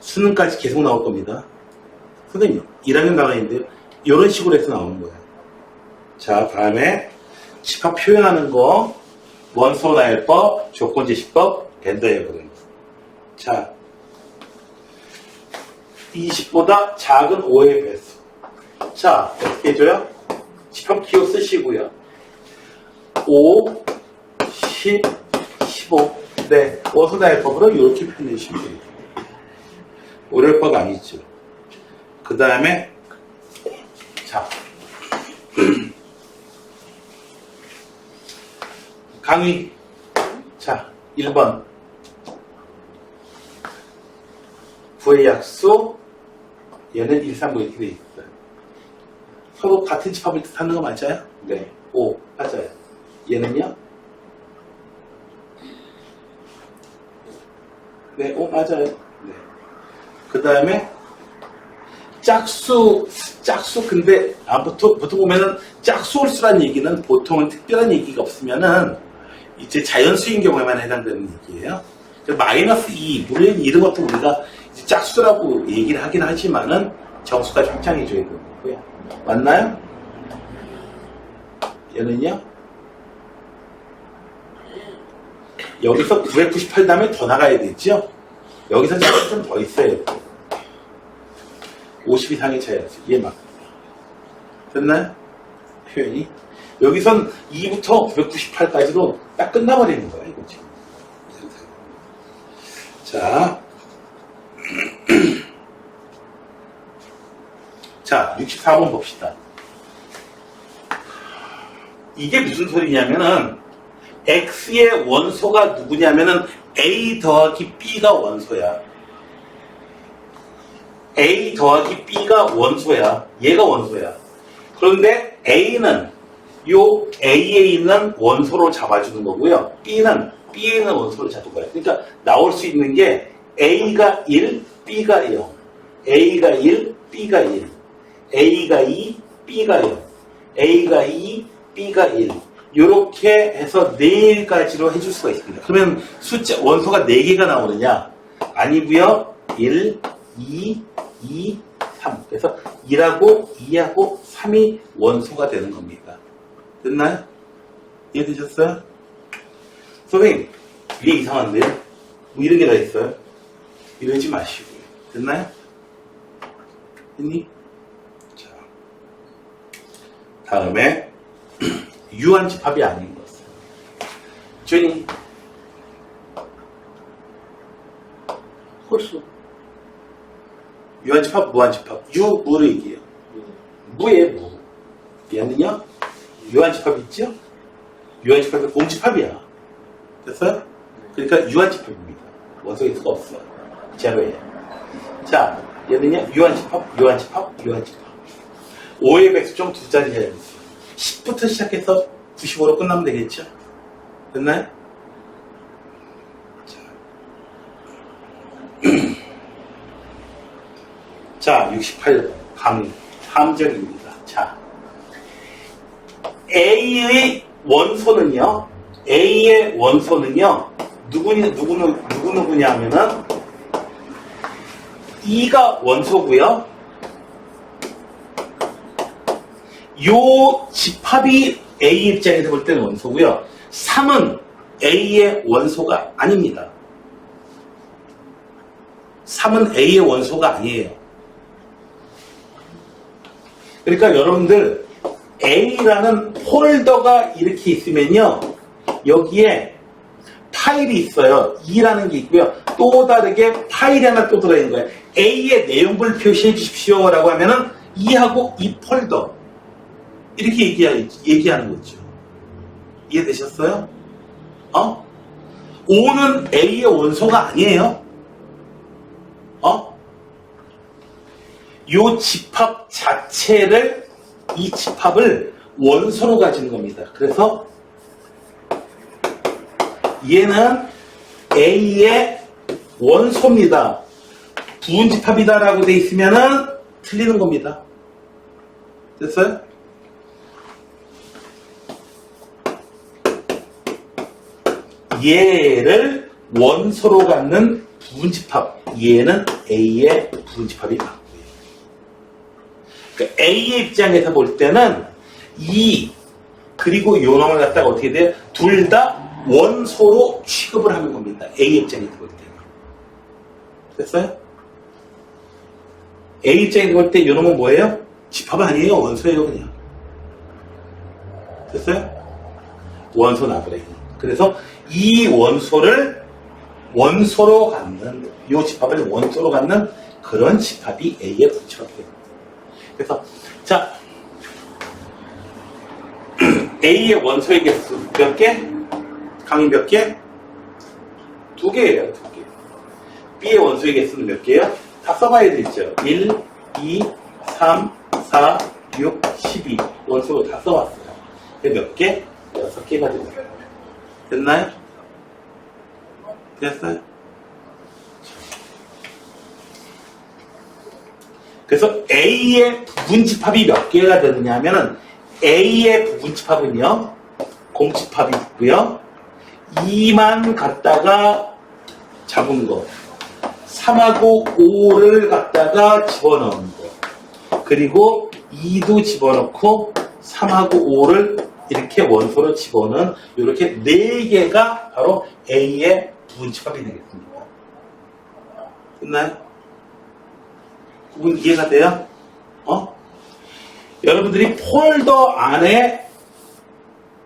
수능까지 계속 나올 겁니다. 선생님, 1학년 단어인데요. 이런 식으로 해서 나오는 거예요. 자, 다음에 집합 표현하는 거, 원소 나열법, 조건제시법, 벤더에어그램. 자, 20보다 작은 5의 배수. 자, 어떻게 해줘요? 집합 기호 쓰시고요. 5, 10, 15. 네, 원소 나열법으로 이렇게 표현해 주시면 됩니다. 어려울 바가 아니죠. 그 다음에, 자, 강의. 자, 1번. 부의 약수, 얘는 1, 3, 5 이렇게 돼 있어요. 서로 같은 집합을 뜻하는 거 맞아요? 네. 5, 맞아요. 얘는요? 네, 5 맞아요. 네. 그 다음에, 짝수, 근데, 보통 보면은, 짝수홀수란 얘기는 보통은 특별한 얘기가 없으면은, 이제 자연수인 경우에만 해당되는 얘기예요. 마이너스 2, 물론 이런 것도 우리가 이제 짝수라고 얘기를 하긴 하지만은, 정수까지 확장해줘야 되는 거고요. 맞나요? 얘는요? 여기서 998 다음에 더 나가야 되죠? 여기서 좀 더 있어야 돼. 50 이상의 차이였어. 이해 막. 됐나요? 표현이. 여기선 2부터 998까지로 딱 끝나버리는 거야, 이거 지금. 자. 자, 64번 봅시다. 이게 무슨 소리냐면은, X의 원소가 누구냐면은, A 더하기 B가 원소야. A 더하기 B가 원소야. 얘가 원소야. 그런데 A는 요 A에 있는 원소로 잡아주는 거고요. B는 B에 있는 원소로 잡은 거야. 그러니까 나올 수 있는 게 A가 1, B가 0. A가 1, B가 1. A가 2, B가 0. A가 2, B가 1. 이렇게 해서 4가지로 해줄 수가 있습니다. 그러면 숫자, 원소가 4개가 나오느냐? 아니고요. 1, 2, 2, 3. 그래서 1하고 2하고 3이 원소가 되는 겁니다. 됐나요? 이해되셨어요? 선생님, 이게 이상한데요? 뭐 이런 게 다 있어요? 이러지 마시고요. 됐나요? 됐니? 자, 다음에 유한집합이 아닌 것은 주인님 홀수 유한집합, 무한집합 무를 얘기해요. 무에 무 얘는요 유한집합 있죠? 유한집합이 공집합이야. 됐어요? 그러니까 유한집합입니다. 원소일 수가 없어요. 제로예요. 자, 얘는요 유한집합, 유한집합, 유한집합. 5의 백수점 두 자리 해야 돼요. 10부터 시작해서 95로 끝나면 되겠죠? 됐나요? 자, 68번 함정입니다. 자, A의 원소는요 누구냐 하면은 2가 원소고요. 요 집합이 A 입장에서 볼 때는 원소고요. 3은 A의 원소가 아닙니다. 3은 A의 원소가 아니에요. 그러니까 여러분들 A라는 폴더가 이렇게 있으면요. 여기에 파일이 있어요. 2라는 게 있고요. 또 다르게 파일이 하나 또 들어있는 거예요. A의 내용물 표시해 주십시오 라고 하면은 2하고 2 폴더 이렇게 얘기하는 거죠. 이해되셨어요? 5는 A의 원소가 아니에요. 요 집합 자체를 이 집합을 원소로 가지는 겁니다. 그래서 얘는 A의 원소입니다. 부분집합이다라고 돼 있으면은 틀리는 겁니다. 됐어요? 얘를 원소로 갖는 부분집합. 얘는 A의 부분집합이 맞고요. 그러니까 A의 입장에서 볼 때는 2 그리고 요 놈을 갖다가 어떻게 돼요? 둘 다 원소로 취급을 하는 겁니다. A 입장에서 볼 때는. 됐어요? A 입장에서 볼 때 요 놈은 뭐예요? 집합 아니에요. 원소예요 그냥. 됐어요? 원소 나브레인. 그래서 이 원소를 원소로 갖는 요 집합을 원소로 갖는 그런 집합이 A의 부집합이 됩니다. 그래서 자 A의 원소의 개수 몇 개? 강의 몇 개? 2개예요. 2개. B의 원소의 개수는 몇 개예요? 다 써봐야 되죠. 1, 2, 3, 4, 6, 12 원소로 다 써왔어요. 몇 개? 6개가 됩니다. 됐나요? 됐어요? 그래서 A의 부분집합이 몇 개가 되느냐 하면은 A의 부분집합은요 공집합이 있고요 2만 갖다가 잡은 거 3하고 5를 갖다가 집어넣은 거 그리고 2도 집어넣고 3하고 5를 이렇게 원소로 집어넣은 이렇게 4개가 바로 A의 부분집합이 되겠습니다. 됐나요? 그분 이해가 돼요? 여러분들이 폴더 안에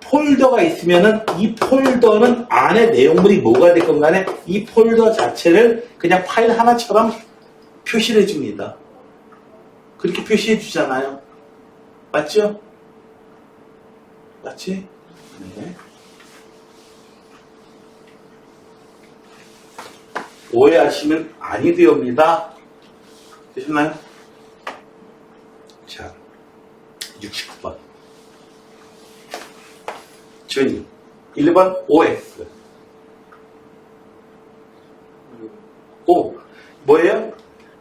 폴더가 있으면은 이 폴더는 안에 내용물이 뭐가 됐건 간에 이 폴더 자체를 그냥 파일 하나처럼 표시를 해줍니다. 그렇게 표시해 주잖아요. 맞죠? 맞지? 네. 오해하시면 아니 되옵니다. 되셨나요? 자, 69번. 준이. 1번 OS. 오, 뭐예요?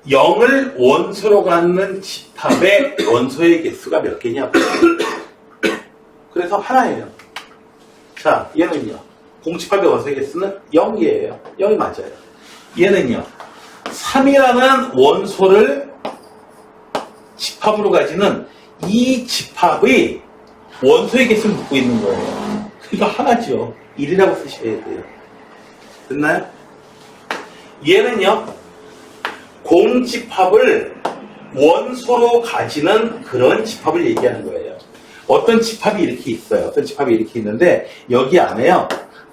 0을 원소로 갖는 집합의 원소의 개수가 몇 개냐? 그래서 하나예요. 자, 얘는요. 공집합의 원소의 개수는 0이에요. 0이 맞아요. 얘는요. 3이라는 원소를 집합으로 가지는 이 집합의 원소의 개수를 묻고 있는 거예요. 그러니까 하나죠. 1이라고 쓰셔야 돼요. 됐나요? 얘는요, 공집합을 원소로 가지는 그런 집합을 얘기하는 거예요. 어떤 집합이 이렇게 있어요. 어떤 집합이 이렇게 있는데 여기 안에요,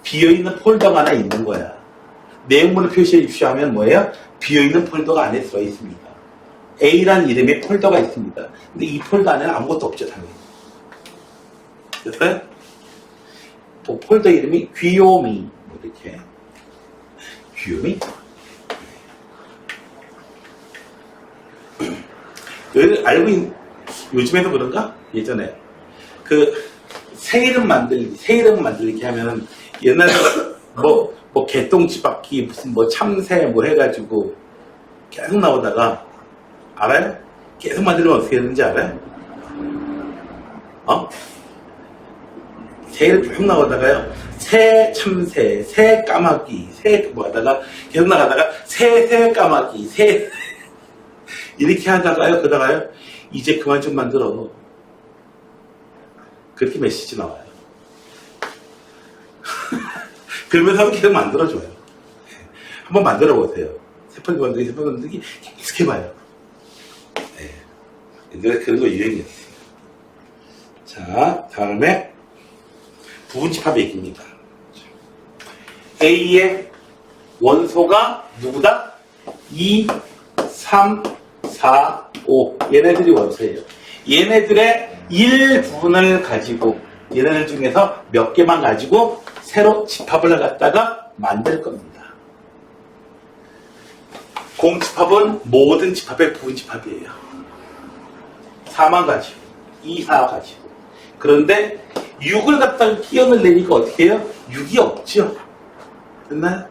비어있는 폴더가 하나 있는 거야. 내용물을 표시해 주시오 하면 뭐예요? 비어있는 폴더가 안에 들어있습니다. A라는 이름의 폴더가 있습니다. 근데 이 폴더 안에는 아무것도 없죠, 당연히. 됐어요? 또 폴더 이름이 귀요미. 뭐 이렇게. 귀요미? 여기 알고 있는, 요즘에도 그런가? 예전에. 새 이름 만들기 하면은, 옛날에 개똥집바퀴, 무슨 참새 해가지고 계속 나오다가, 알아요? 계속 만들면 어떻게 되는지 알아요? 새 이름 계속 나오다가요, 새 참새, 새 까마귀, 하다가, 계속 나가다가, 새 까마귀, 이렇게 하다가요, 그러다가요, 이제 그만 좀 만들어. 그렇게 메시지 나와요. 그러면서 계속 만들어줘요. 한번 만들어보세요. 세펀드 만들기 계속 해봐요. 네. 옛날에 그런 거 유행이었어요. 자, 다음에 부분집합 얘기입니다. A의 원소가 누구다? 2, 3, 4, 5. 얘네들이 원소예요. 얘네들의 일부분을 가지고, 얘네들 중에서 몇 개만 가지고 새로 집합을 갖다가 만들 겁니다. 공집합은 모든 집합의 부분집합이에요. 4만 가지고, 2, 4 가지고. 그런데 6을 갖다가 끼워내니까 어떻게 해요? 6이 없죠. 됐나요?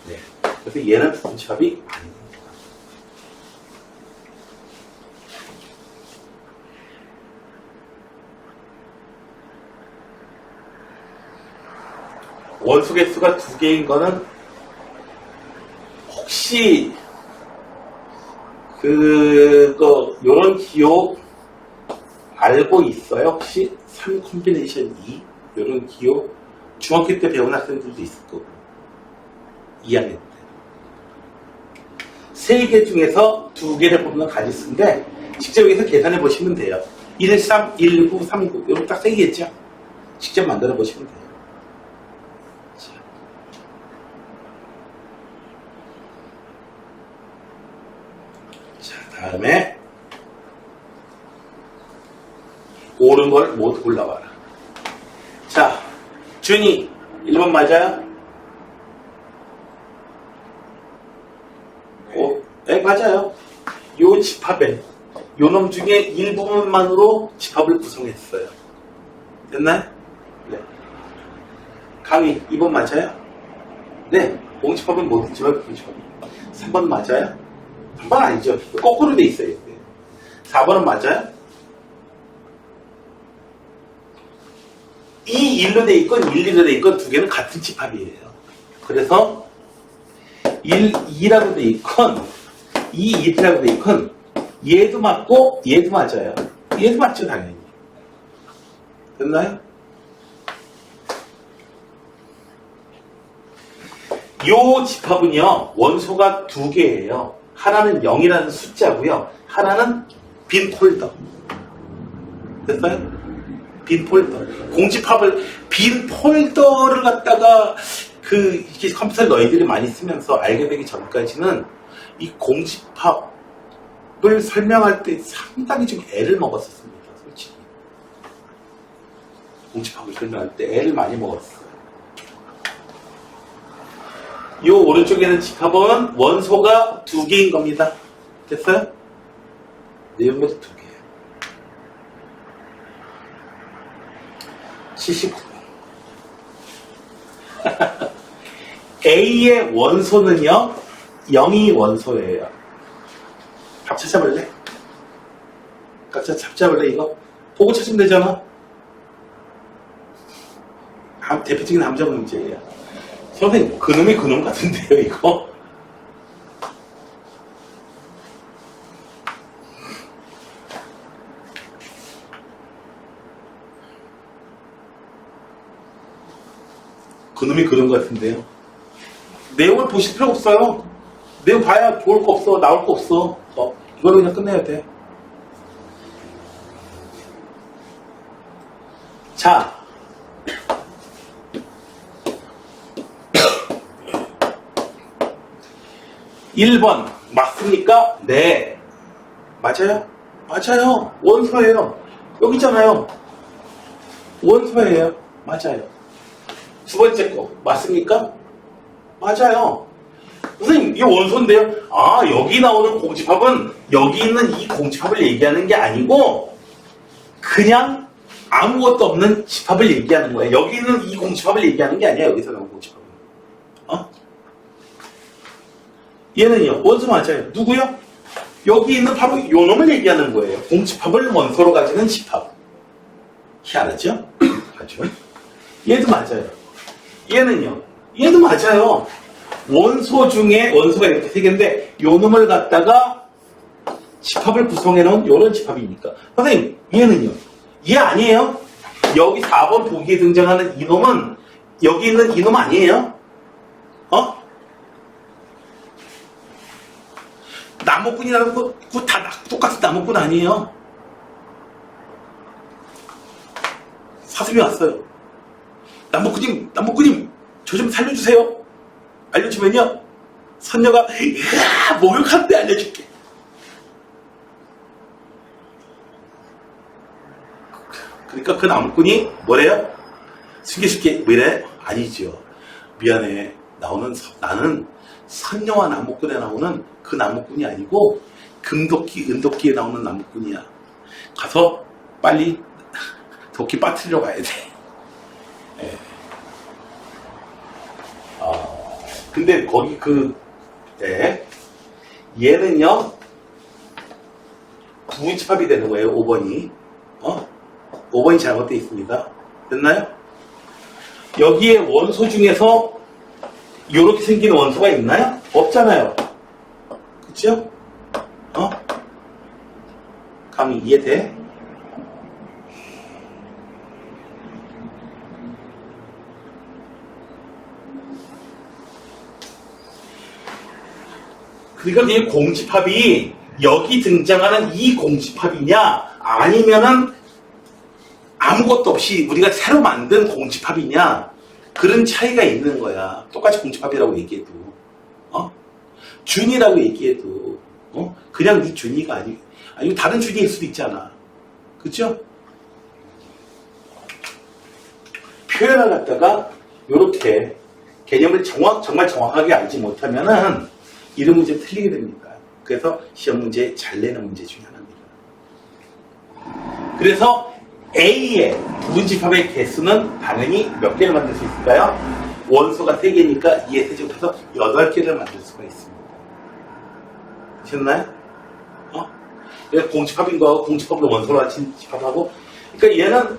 네. 그래서 얘는 부분집합이 아닙니다. 원소 개수가 2개인 거는 혹시 요런 기호 알고 있어요? 혹시 3 콤비네이션 2? 요런 기호 중학교 때 배운 학생들도 있을 거고 2학년 때 3개 중에서 2개를 뽑는 가지수인데 직접 여기서 계산해 보시면 돼요. 1, 3, 1, 9, 3, 9 요런 딱 3개겠죠? 직접 만들어 보시면 돼요. 다음에 옳은 걸 모두 골라봐라. 자, 준이 1번 맞아요? 네, 맞아요. 요 집합에 요 놈 중에 일부분만으로 집합을 구성했어요. 됐나요? 네. 강의 2번 맞아요? 네. 공집합은 모든 집합이 구성. 3번 맞아요? 3번 아니죠. 거꾸로 돼 있어요. 4번은 맞아요? 2, 1로 돼 있건 1, 2로 돼 있건 두 개는 같은 집합이에요. 그래서 1, 2라고 돼 있건 2, 1이라고 돼 있건 얘도 맞고 얘도 맞아요. 얘도 맞죠, 당연히. 됐나요? 요 집합은요, 원소가 2개예요. 하나는 0이라는 숫자고요. 하나는 빈 폴더. 됐어요? 빈 폴더. 공집합을 빈 폴더를 갖다가 이렇게 컴퓨터를 너희들이 많이 쓰면서 알게 되기 전까지는 이 공집합을 설명할 때 상당히 좀 애를 먹었었습니다. 솔직히. 공집합을 설명할 때 애를 많이 먹었어요. 이 오른쪽에 있는 집합은 원소가 2개인 겁니다. 됐어요? 내용물이 2개예요. 79번. A의 원소는요, 0이 원소예요. 밥 찾아볼래? 찾아볼래, 이거? 보고 찾으면 되잖아? 대표적인 함정 문제예요. 선생님, 그놈이 그놈 같은데요, 이거? 그놈이 그런 것 같은데요. 내용을 보실 필요 없어요. 내용 봐야 좋을 거 없어. 나올 거 없어. 이걸로 그냥 끝내야 돼. 자. 1번 맞습니까? 네. 맞아요? 맞아요. 원소예요. 여기 있잖아요. 원소예요. 맞아요. 두 번째 거 맞습니까? 맞아요. 선생님 이게 원소인데요. 아 여기 나오는 공집합은 여기 있는 이 공집합을 얘기하는 게 아니고 그냥 아무것도 없는 집합을 얘기하는 거예요. 여기 있는 이 공집합을 얘기하는 게 아니야. 여기서 나온 공집합은. 얘는요. 원소 맞아요. 누구요? 여기 있는 바로 요 놈을 얘기하는 거예요. 공집합을 원소로 가지는 집합. 희한하죠? 맞죠? 얘도 맞아요. 얘는요. 얘도 맞아요. 원소 중에 원소가 이렇게 세 개인데 요 놈을 갖다가 집합을 구성해 놓은 요런 집합이니까. 선생님 얘는요. 얘 아니에요? 여기 4번 보기에 등장하는 이 놈은 여기 있는 이 놈 아니에요? 나무꾼이라는 거 그거 다 똑같은 나무꾼 아니에요? 사슴이 왔어요. 나무꾼님 저 좀 살려주세요. 알려주면요 선녀가 목욕하는데 알려줄게. 그러니까 그 나무꾼이 뭐래요? 숨겨줄게. 뭐래? 아니죠. 미안해. 나는 선녀와 나무꾼에 나오는 그 나무꾼이 아니고 금도끼, 은도끼에 나오는 나무꾼이야. 가서 빨리 도끼 빠뜨리러 가야 돼. 예. 근데 거기 얘는요 부집합이 되는 거예요. 5번이 5번이 잘못되어 있습니다. 됐나요? 여기에 원소 중에서 이렇게 생긴 원소가 있나요? 없잖아요. 그쵸? 감이 이해돼? 그러니까 이 공집합이 여기 등장하는 이 공집합이냐 아니면은 아무것도 없이 우리가 새로 만든 공집합이냐 그런 차이가 있는 거야. 똑같이 공집합이라고 얘기해도 준이라고 얘기해도 그냥 네 준이가 아니고 다른 준이일 수도 있잖아. 그쵸? 표현을 갖다가 이렇게 개념을 정말 정확하게 알지 못하면은 이런 문제 틀리게 됩니다. 그래서 시험 문제 잘 내는 문제 중에 하나입니다. 그래서 A의 부분집합의 개수는 당연히 몇 개를 만들 수 있을까요? 원소가 3개니까 2의 세제곱해서 8개를 만들 수가 있습니다. 아셨나요? 그래서 공집합인 거하고 공집합을 원소로 가진 집합하고 그러니까 얘는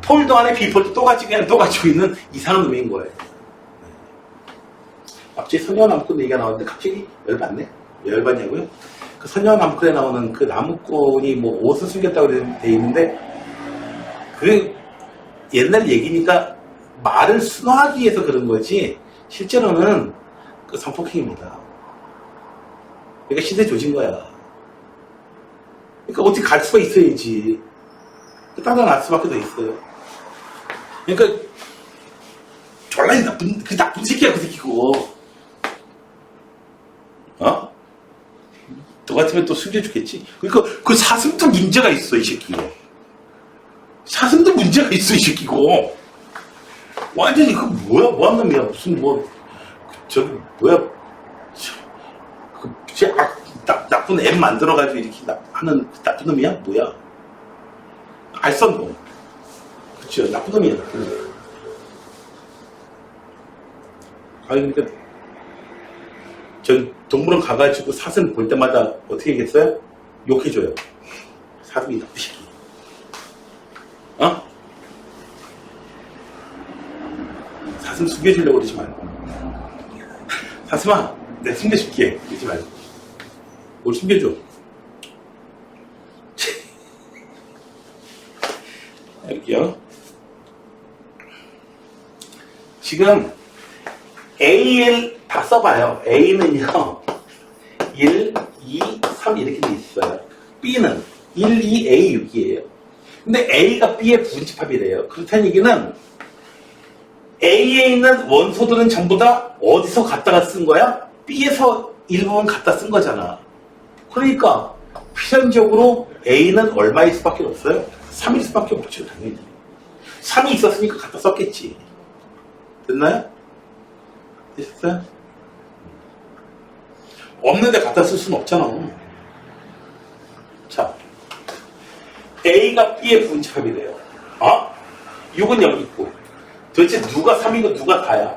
폴더 안에 B폴더 또 가지고 있는 이상한 놈인 거예요. 갑자기 선녀와 나무꾼 얘기가 나왔는데 갑자기 열받네? 왜 열받냐고요? 그 선녀와 나무꾼에 나오는 그 나무꾼이 뭐 옷을 숨겼다고 돼 있는데 그게 옛날 얘기니까 말을 순화하기 위해서 그런 거지 실제로는 그 성폭행입니다. 그러니까 시대 조진 거야. 그러니까 어떻게 갈 수가 있어야지. 땅땅 날 수밖에 더 있어요. 그러니까 졸라 나쁜 새끼야 그 새끼고. 너 같으면 또 숨겨주겠지. 그러니까 그 사슴도 문제가 있어 이 새끼고. 사슴도 문제가 있어 이 새끼고. 완전히 그 뭐야 뭐한 놈이야 무슨 저기 뭐야 나쁜 앱 만들어가지고 이렇게 하는 나쁜 놈이야 뭐야. 알선놈. 그쵸 나쁜 놈이야 나쁜 놈. 그러니까 저기 동물원 가가지고 사슴 볼 때마다 어떻게 하겠어요? 욕해줘요. 사슴이 나쁜 새끼. 사슴 숨겨주려고 그러지 말고. 사슴아, 내가 숨겨줄게. 그러지 말고. 뭘 숨겨줘? 여기요. 지금 A를 다 써봐요. A는요 1, 2, 3 이렇게 돼 있어요. B는 1, 2, A, 6이에요. 근데 A가 B의 부분집합이래요. 그렇다는 얘기는 A에 있는 원소들은 전부 다 어디서 갖다가 쓴 거야? B에서 일부분 갖다 쓴 거잖아. 그러니까 필연적으로 A는 얼마일 수밖에 없어요? 3일 수밖에 없죠, 당연히. 3이 있었으니까 갖다 썼겠지. 됐나요? 됐어요? 없는데 갖다 쓸 수는 없잖아. 자, A가 B의 부분집합이래요. 6은 여기 있고. 도대체 누가 3이고 누가 다야?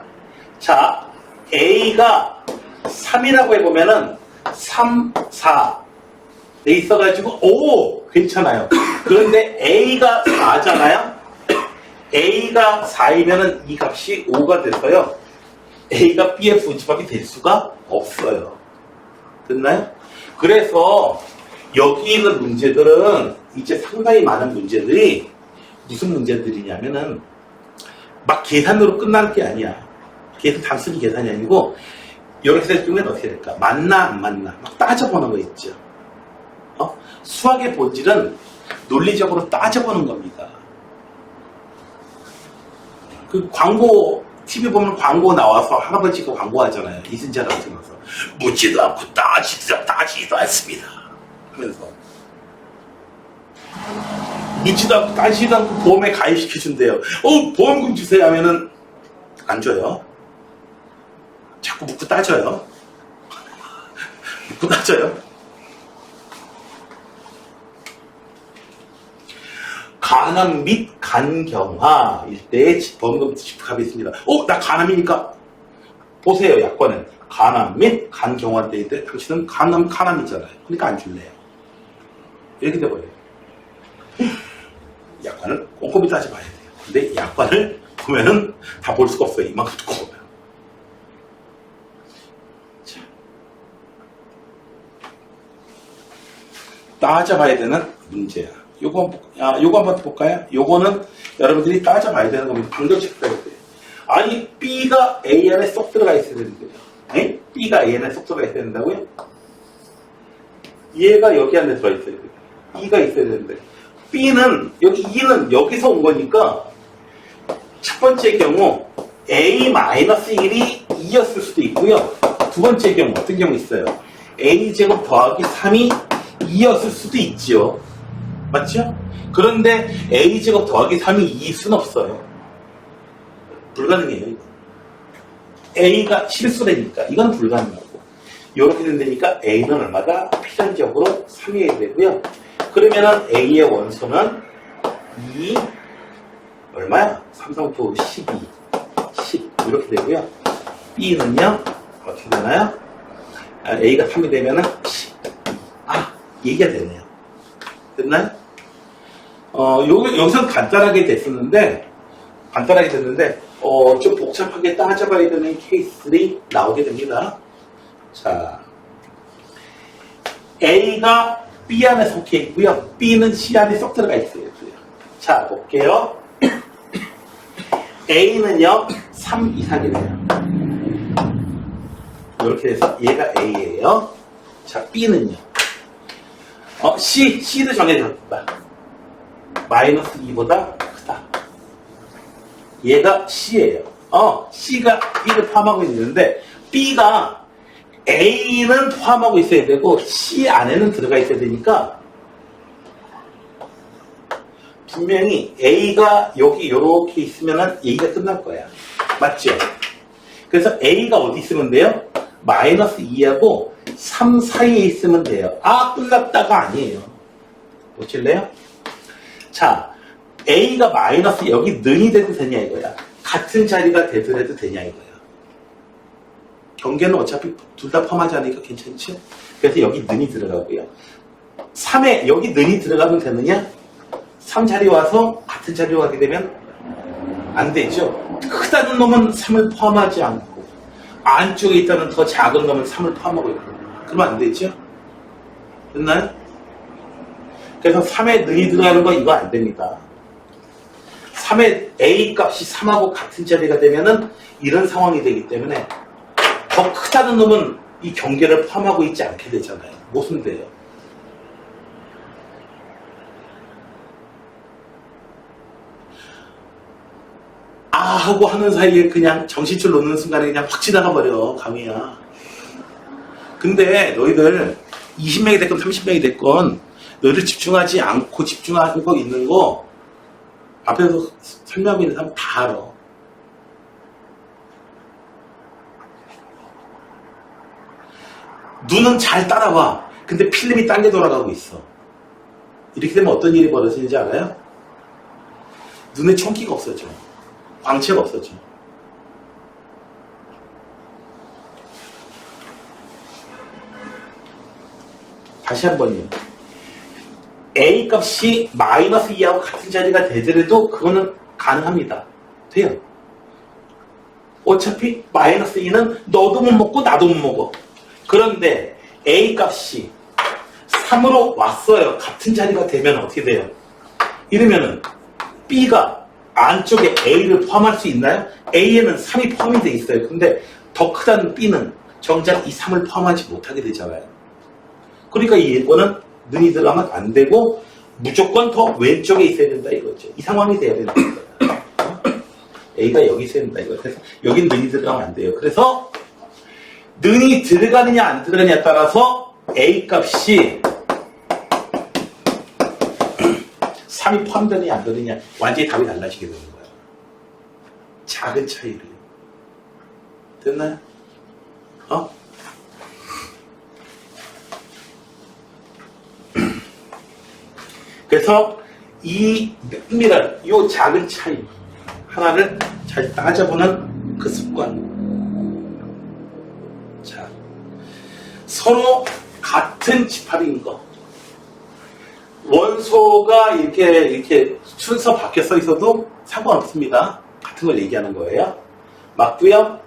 자, A가 3이라고 해보면은 3, 4 돼 있어가지고 오! 괜찮아요. 그런데 A가 4잖아요? A가 4이면은 이 값이 5가 돼서요. A가 B의 부분집합이 될 수가 없어요. 됐나요? 그래서 여기 있는 문제들은 이제 상당히 많은 문제들이 무슨 문제들이냐면은 막 계산으로 끝나는 게 아니야. 계산 단순히 계산이 아니고 이렇게 될 경우에는 어떻게 될까? 맞나 안 맞나 막 따져보는 거 있죠. 수학의 본질은 논리적으로 따져보는 겁니다. 그 광고 TV 보면 광고 나와서 할아버지가 광고하잖아요. 이순재 같은 거서 묻지도 않고 따지도 않습니다 하면서 묻지도 않고 따지도 않고 보험에 가입시켜준대요. 보험금 주세요 하면은 안 줘요. 자꾸 묻고 따져요. 묻고 따져요. 간암 및 간경화일 때의 보험금 집합이 있습니다. 나 간암이니까 보세요. 약관은 간암 및 간경화 때일 때 당신은 간암이잖아요. 그러니까 안 줄래요. 이렇게 돼버려요. 약관을 꼼꼼히 따져봐야 돼요. 근데 약관을 보면은 다 볼 수가 없어요. 이만큼 듣고 보면. 자. 따져봐야 되는 문제야. 요거 한번 볼까요? 요거는 여러분들이 따져봐야 되는 겁니다. 방정식 따야 돼요. 아니, B가 A 안에 쏙 들어가 있어야 되는 거죠. 에? B가 A 안에 쏙 들어가 있어야 된다고요? 얘가 여기 안에 들어가 있어야 돼요. E가 있어야 되는데. B는, 여기 E는 여기서 온 거니까, 첫 번째 경우, A-1이 2였을 수도 있고요. 두 번째 경우, 어떤 경우 있어요? A제곱 더하기 3이 2였을 수도 있죠. 맞죠? 그런데 A제곱 더하기 3이 2일 수는 없어요. 불가능해요, 이거. A가 실수라니까. 이건 불가능하고. 이렇게 된다니까 A는 얼마다? 필연적으로 3이어야 되고요. 그러면은 A의 원소는 2, 얼마야? 3, 3, 9, 12, 10. 이렇게 되고요. B는요, 어떻게 되나요? A가 3이 되면은 10. 얘기가 되네요. 됐나요? 여기서 간단하게 됐는데, 좀 복잡하게 따져봐야 되는 케이스들이 나오게 됩니다. 자, A가 B 안에 속해 있고요. B는 C 안에 쏙 들어가 있어요. 자, 볼게요. A는요, 3 이상이래요. 이렇게 해서 얘가 A예요. 자, B는요. C도 정해졌다. 마이너스 2보다 크다. 얘가 C예요. C가 B를 포함하고 있는데, B가 A는 포함하고 있어야 되고, C 안에는 들어가 있어야 되니까, 분명히 A가 여기 이렇게 있으면 A가 끝날 거야. 맞죠? 그래서 A가 어디 있으면 돼요? 마이너스 2하고 3 사이에 있으면 돼요. 끝났다가 아니에요. 보실래요? 자, A가 마이너스 여기 능이 돼도 되냐 이거야. 같은 자리가 되더라도 되냐 이거야. 경계는 어차피 둘 다 포함하지 않으니까 괜찮지? 그래서 여기 능이 들어가고요. 3에 여기 능이 들어가면 되느냐? 3 자리 와서 같은 자리로 가게 되면 안 되죠. 크다는 놈은 3을 포함하지 않고 안쪽에 있다는 더 작은 놈은 3을 포함하고 있고 그러면 안 되죠. 됐나요? 그래서 3에 능이 들어가는 거 이거 안 됩니다. 3의 A 값이 3하고 같은 자리가 되면은 이런 상황이 되기 때문에 더 크다는 놈은 이 경계를 포함하고 있지 않게 되잖아요. 무슨 돼요? 아 하고 하는 사이에 그냥 정신줄 놓는 순간에 그냥 확 지나가 버려. 강의야. 근데 너희들 20명이 됐건 30명이 됐건 너희들 집중하지 않고 집중하고 있는 거 앞에서 설명하고 있는 사람 다 알아. 눈은 잘 따라와. 근데 필름이 딴 데 돌아가고 있어. 이렇게 되면 어떤 일이 벌어지는지 알아요? 눈에 총기가 없어져. 광채가 없어져. 다시 한 번요. A 값이 마이너스 2하고 같은 자리가 되더라도 그거는 가능합니다. 돼요. 어차피 마이너스 2는 너도 못 먹고 나도 못 먹어. 그런데 A 값이 3으로 왔어요. 같은 자리가 되면 어떻게 돼요? 이러면은 B가 안쪽에 A를 포함할 수 있나요? A에는 3이 포함이 돼 있어요. 근데 더 크다는 B는 정작 이 3을 포함하지 못하게 되잖아요. 그러니까 이거는 눈이 들어가면 안 되고 무조건 더 왼쪽에 있어야 된다 이거죠. 이 상황이 돼야 된다 이거예요. A가 여기 있어야 된다 이거예요. 그래서 여긴 눈이 들어가면 안 돼요. 그래서 눈이 들어가느냐 안 들어가느냐에 따라서 A 값이 3이 포함되느냐 안 되느냐 완전히 답이 달라지게 되는 거예요. 작은 차이를. 됐나요? 그래서 이 면밀한 이 작은 차이 하나를 잘 따져보는 그 습관. 자, 서로 같은 집합인 거. 원소가 이렇게 순서 바뀌어 서 있어도 상관없습니다. 같은 걸 얘기하는 거예요. 맞고요.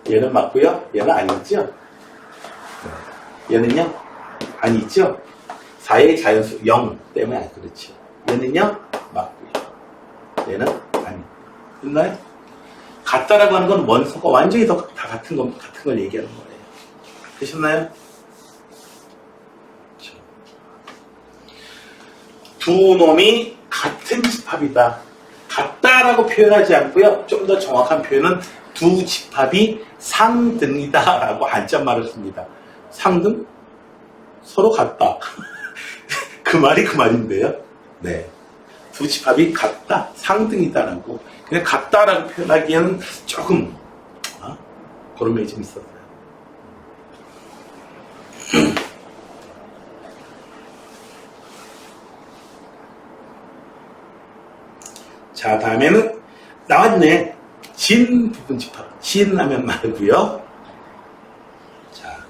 얘는 맞고요. 얘는 아니죠. 얘는요. 아니죠. 4의 자연수 0 때문에 안 그렇죠. 얘는요. 맞고요. 얘는 아니. 됐나요? 같다라고 하는 건 원소가 완전히 다 같은 걸 얘기하는 거예요. 되셨나요? 두 놈이 같은 집합이다. 같다라고 표현하지 않고요. 좀 더 정확한 표현은 두 집합이 상등이다 라고 한자말을 씁니다. 상등? 서로 같다. 그 말이 그 말인데요. 네. 두 집합이 같다, 상등이다라고. 그냥 같다라고 표현하기에는 조금 그런 면이 좀 있었어요. 자, 다음에는 나왔네. 진 부분 집합. 진 하면 말고요. 자,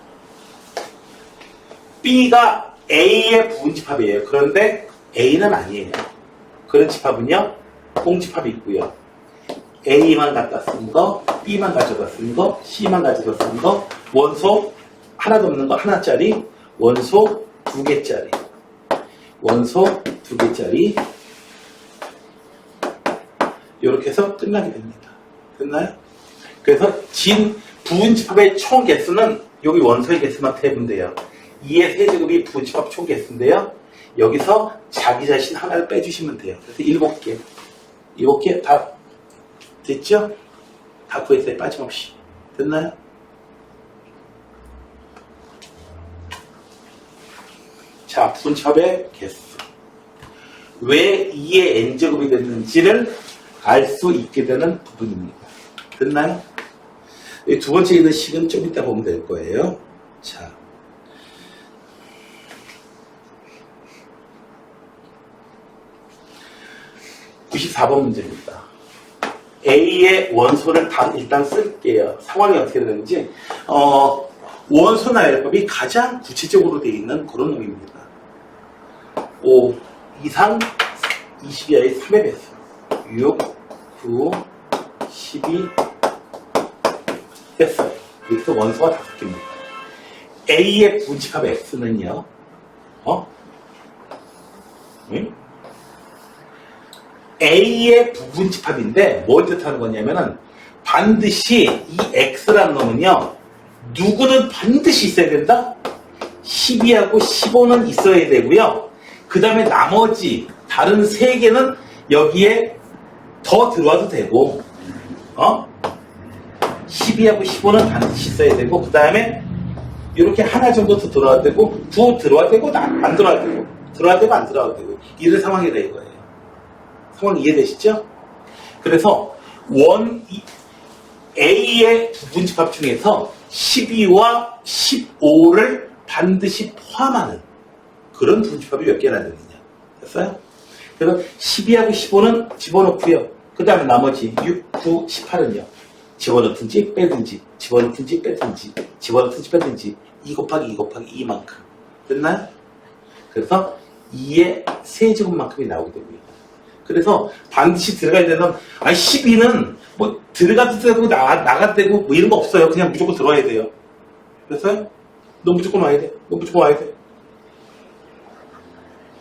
B가 A의 부분 집합이에요. 그런데 A는 아니에요. 그런 집합은요, 공집합이 있고요. A만 갖다 쓴 거, B만 가져다 쓴 거, C만 가져다 쓴 거, 원소 하나도 없는 거 하나짜리, 원소 2개짜리, 원소 2개짜리, 이렇게 해서 끝나게 됩니다. 됐나요? 그래서 진 부분집합의 총 개수는 여기 원소의 개수만 해보면 돼요. 2의 세제곱이 부분집합 총 개수인데요. 여기서 자기 자신 하나를 빼주시면 돼요. 그래서 7개. 7개 다 됐죠? 다 구했어요. 빠짐없이. 됐나요? 자, 부분집합의 개수. 왜 2의 n제곱이 됐는지를 알 수 있게 되는 부분입니다. 됐나요? 두 번째 있는 식은 좀 이따 보면 될 거예요. 자. (94번) 문제입니다. A의 원소를 다 일단 쓸게요. 상황이 어떻게 되는지. 원소 나열법이 가장 구체적으로 되어 있는 그런 놈입니다. 5 이상 20이하의 3의 배수. 6, 9, 12 됐어요. 여기서 원소가 5개입니다. A의 부분집합 X는요. 응? A의 부분집합인데 뭘 뜻하는 거냐면은 반드시 이 X라는 놈은요, 누구는 반드시 있어야 된다? 12하고 15는 있어야 되고요. 그 다음에 나머지 다른 3개는 여기에 더 들어와도 되고, 12하고 15는 반드시 있어야 되고, 그 다음에 이렇게 하나 정도 더 들어와도 되고, 두 들어와도 되고, 안 들어와도 되고, 들어와도 되고, 안 들어와도 되고, 이런 상황이다 이거예요. 상황 이해되시죠? 그래서 A의 부분집합 중에서 12와 15를 반드시 포함하는 그런 부분집합이 몇 개나 되느냐. 됐어요? 그래서 12하고 15는 집어넣고요. 그 다음에 나머지 6, 9, 18은요. 집어넣든지 빼든지, 집어넣든지 빼든지, 집어넣든지 빼든지 2 곱하기 2 곱하기 2만큼. 됐나요? 그래서 2의 세제곱만큼이 나오게 됩니다. 그래서 반드시 들어가야 되는, 12는 뭐 들어가도 되고 나가도 되고 뭐 이런 거 없어요. 그냥 무조건 들어와야 돼요. 그래서요? 너 무조건 와야 돼. 너 무조건 와야 돼.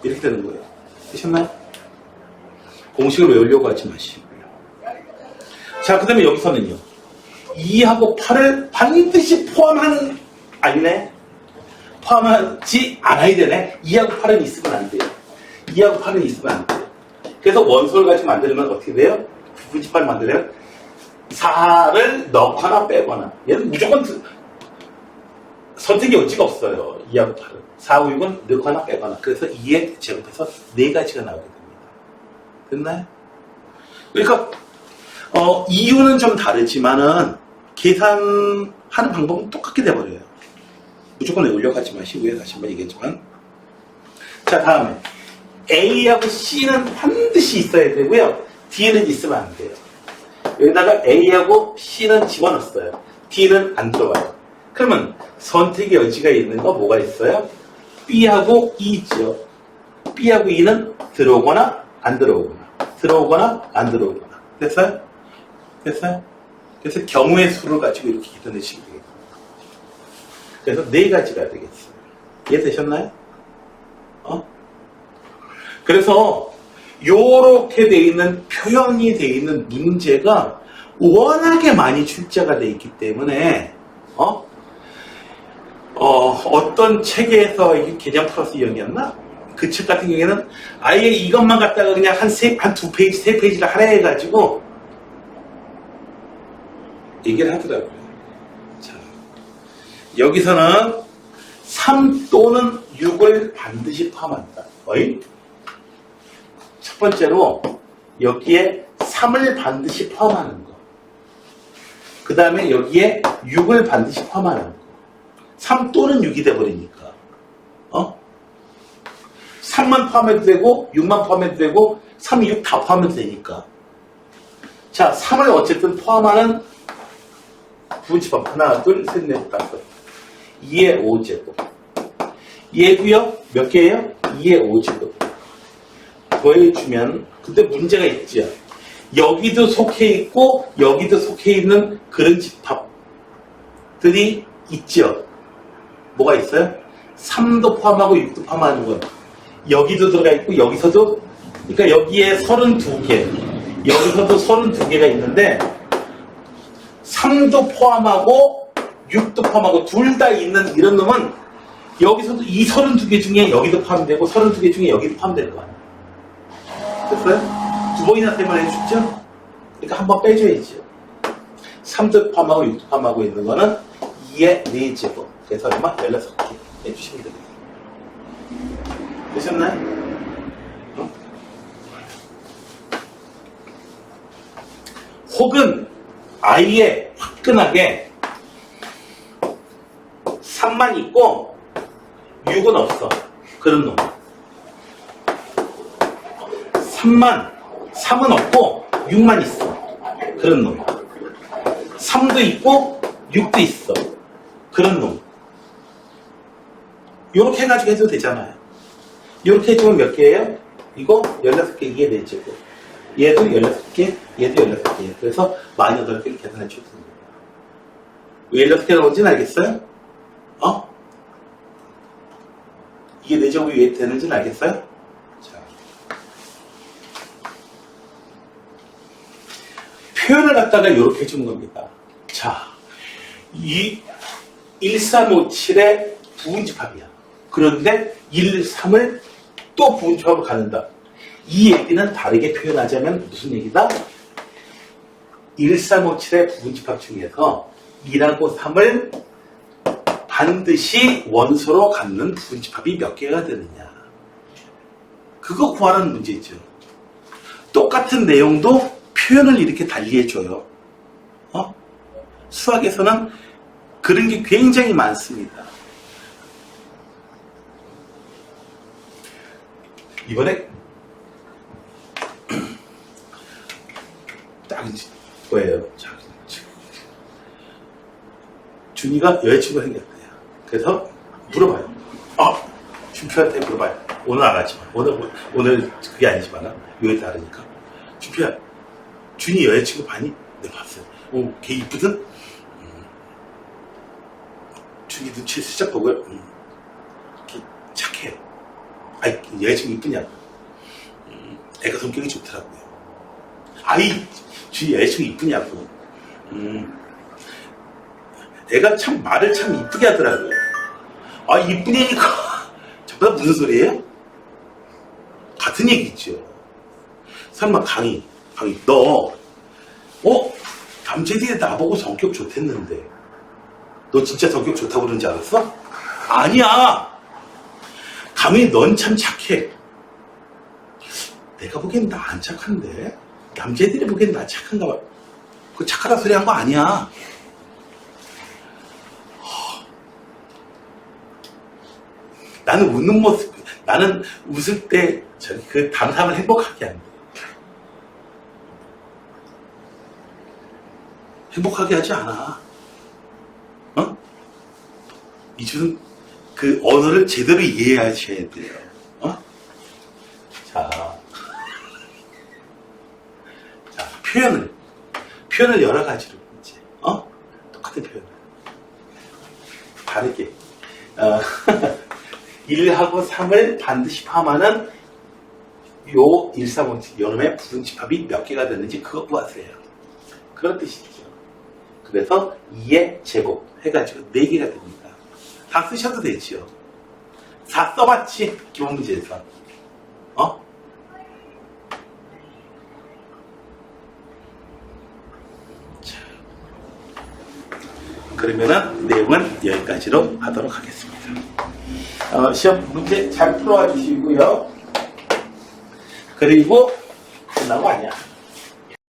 이렇게 되는 거예요. 되셨나요? 공식을 외우려고 하지 마시고요. 자, 그 다음에 여기서는요. 2하고 8을 반드시 아니네. 포함하지 않아야 되네. 2하고 8은 있으면 안 돼요. 2하고 8은 있으면 안 돼요. 그래서 원소를 같이 만들면 어떻게 돼요? 부분집합을 만들면 4를 넣거나 빼거나. 얘는 무조건 선택의 여지가 없어요. 2하고 8은. 4, 5, 6은 넣거나 빼거나. 그래서 2에 제곱해서 4가지가 나오게 됩니다. 됐나요? 그러니까 이유는 좀 다르지만은 계산하는 방법은 똑같게 돼버려요. 무조건 외우려고 하지 마시고요. 다시 한번 얘기했지만. 자, 다음에 A하고 C는 반드시 있어야 되고요. D는 있으면 안 돼요. 여기다가 A하고 C는 집어넣었어요. D는 안 들어와요. 그러면 선택의 여지가 있는 거 뭐가 있어요? B하고 E죠. B하고 E는 들어오거나 안 들어오거나, 들어오거나 안 들어오거나. 됐어요? 됐어요? 그래서 경우의 수를 가지고 이렇게 계산해주시면 되겠습니다. 그래서 4가지가 되겠어요. 이해되셨나요? 그래서 요렇게 돼 있는 표현이 돼 있는 문제가 워낙에 많이 출제가 돼 있기 때문에 어떤 책에서 이게 개념 플러스 2형이었나? 그 책 같은 경우에는 아예 이것만 갖다가 그냥 한 2페이지, 3페이지를 하라 해가지고 얘기를 하더라고요. 자, 여기서는 3 또는 6을 반드시 포함한다. 첫 번째로 여기에 3을 반드시 포함하는 거. 그 다음에 여기에 6을 반드시 포함하는 거. 3 또는 6이 돼버리니까 3만 포함해도 되고 6만 포함해도 되고 3, 6 다 포함해도 되니까. 자, 3을 어쨌든 포함하는 부분집합 하나, 둘, 셋, 넷, 다섯. 2의 5제곱. 얘도요 몇 개예요? 2의 5제곱. 더해주면 근데 문제가 있죠. 여기도 속해 있고 여기도 속해 있는 그런 집합들이 있죠. 뭐가 있어요? 3도 포함하고 6도 포함하는 건 여기도 들어가 있고 여기서도, 그러니까 여기에 32개, 여기서도 32개가 있는데 3도 포함하고 6도 포함하고 둘 다 있는 이런 놈은 여기서도 이 32개 중에 여기도 포함되고 32개 중에 여기도 포함될 거 아니에요. 됐어요? 2번이나 세번 해주죠? 그러니까 한 번 빼줘야죠. 3도 포함하고 6도 포함하고 있는 거는 2의 4제곱. 그래서 얼마? 16개 해주시면 되겠습니다. 되셨나요? 혹은 아예 화끈하게 3만 있고 6은 없어. 그런 놈. 3은 없고 6만 있어. 그런 놈. 3도 있고 6도 있어. 그런 놈. 요렇게 해가지고 해도 되잖아요. 요렇게 해주면 몇 개예요? 이거 16개, 이게 4제곱. 얘도 16개, 얘도 16개. 그래서 48개를 계산해 주면 됩니다. 왜 16개 나오는지는 알겠어요? 이게 4제곱이 왜 되는지는 알겠어요? 자. 갖다가 이렇게 해주는 겁니다. 자, 이 1357의 부분집합이야. 그런데 1, 3을 또 부분집합으로 갖는다. 이 얘기는 다르게 표현하자면 무슨 얘기다? 1357의 부분집합 중에서 2하고 3을 반드시 원소로 갖는 부분집합이 몇 개가 되느냐. 그거 구하라는 문제죠. 똑같은 내용도 표현을 이렇게 달리 해줘요. 수학에서는 그런 게 굉장히 많습니다. 이번에 딱 거예요. 준이가 여자친구가 생겼대요. 그래서 물어봐요. 준표한테 물어봐요. 오늘 안 하지만 오늘 그게 아니지만 요일 다르니까. 준표야, 준이 여자친구 봤니? 네, 봤어요. 걔 이쁘든? 준이 눈치 슬쩍 보고요. 걔 착해요. 여자친구 이쁘냐고. 애가 성격이 좋더라고요. 준이 여자친구 이쁘냐고. 애가 참 말을 참 이쁘게 하더라고요. 이쁘냐니까. 저보다 무슨 소리예요? 같은 얘기죠. 설마 강희, 너, 남자들이 나보고 성격 좋댔는데, 너 진짜 성격 좋다고 그러는 줄 알았어? 아니야! 강희, 넌 참 착해. 내가 보기엔 나 안 착한데? 남자들이 보기엔 나 착한가 봐. 그 착하다 소리 한 거 아니야. 나는 웃는 모습, 나는 웃을 때 그 다른 사람을 행복하게 한다. 행복하게 하지 않아. 이주는 그 언어를 제대로 이해하셔야 돼요. 자, 표현을 여러 가지로 이제, 똑같은 표현을 다르게. 1하고 3을 반드시 포함하는 요 1357 요놈의 부분집합이 몇 개가 되는지 그거 구하세요. 그런 뜻이죠. 그래서 2의 제곱 해가지고 4개가 됩니다. 다 쓰셔도 되지요. 다 써봤지? 기본 문제에서. 자, 그러면은 내용은 여기까지로 하도록 하겠습니다. 시험 문제 잘 풀어와 주시고요. 그리고 끝난 거 아니야.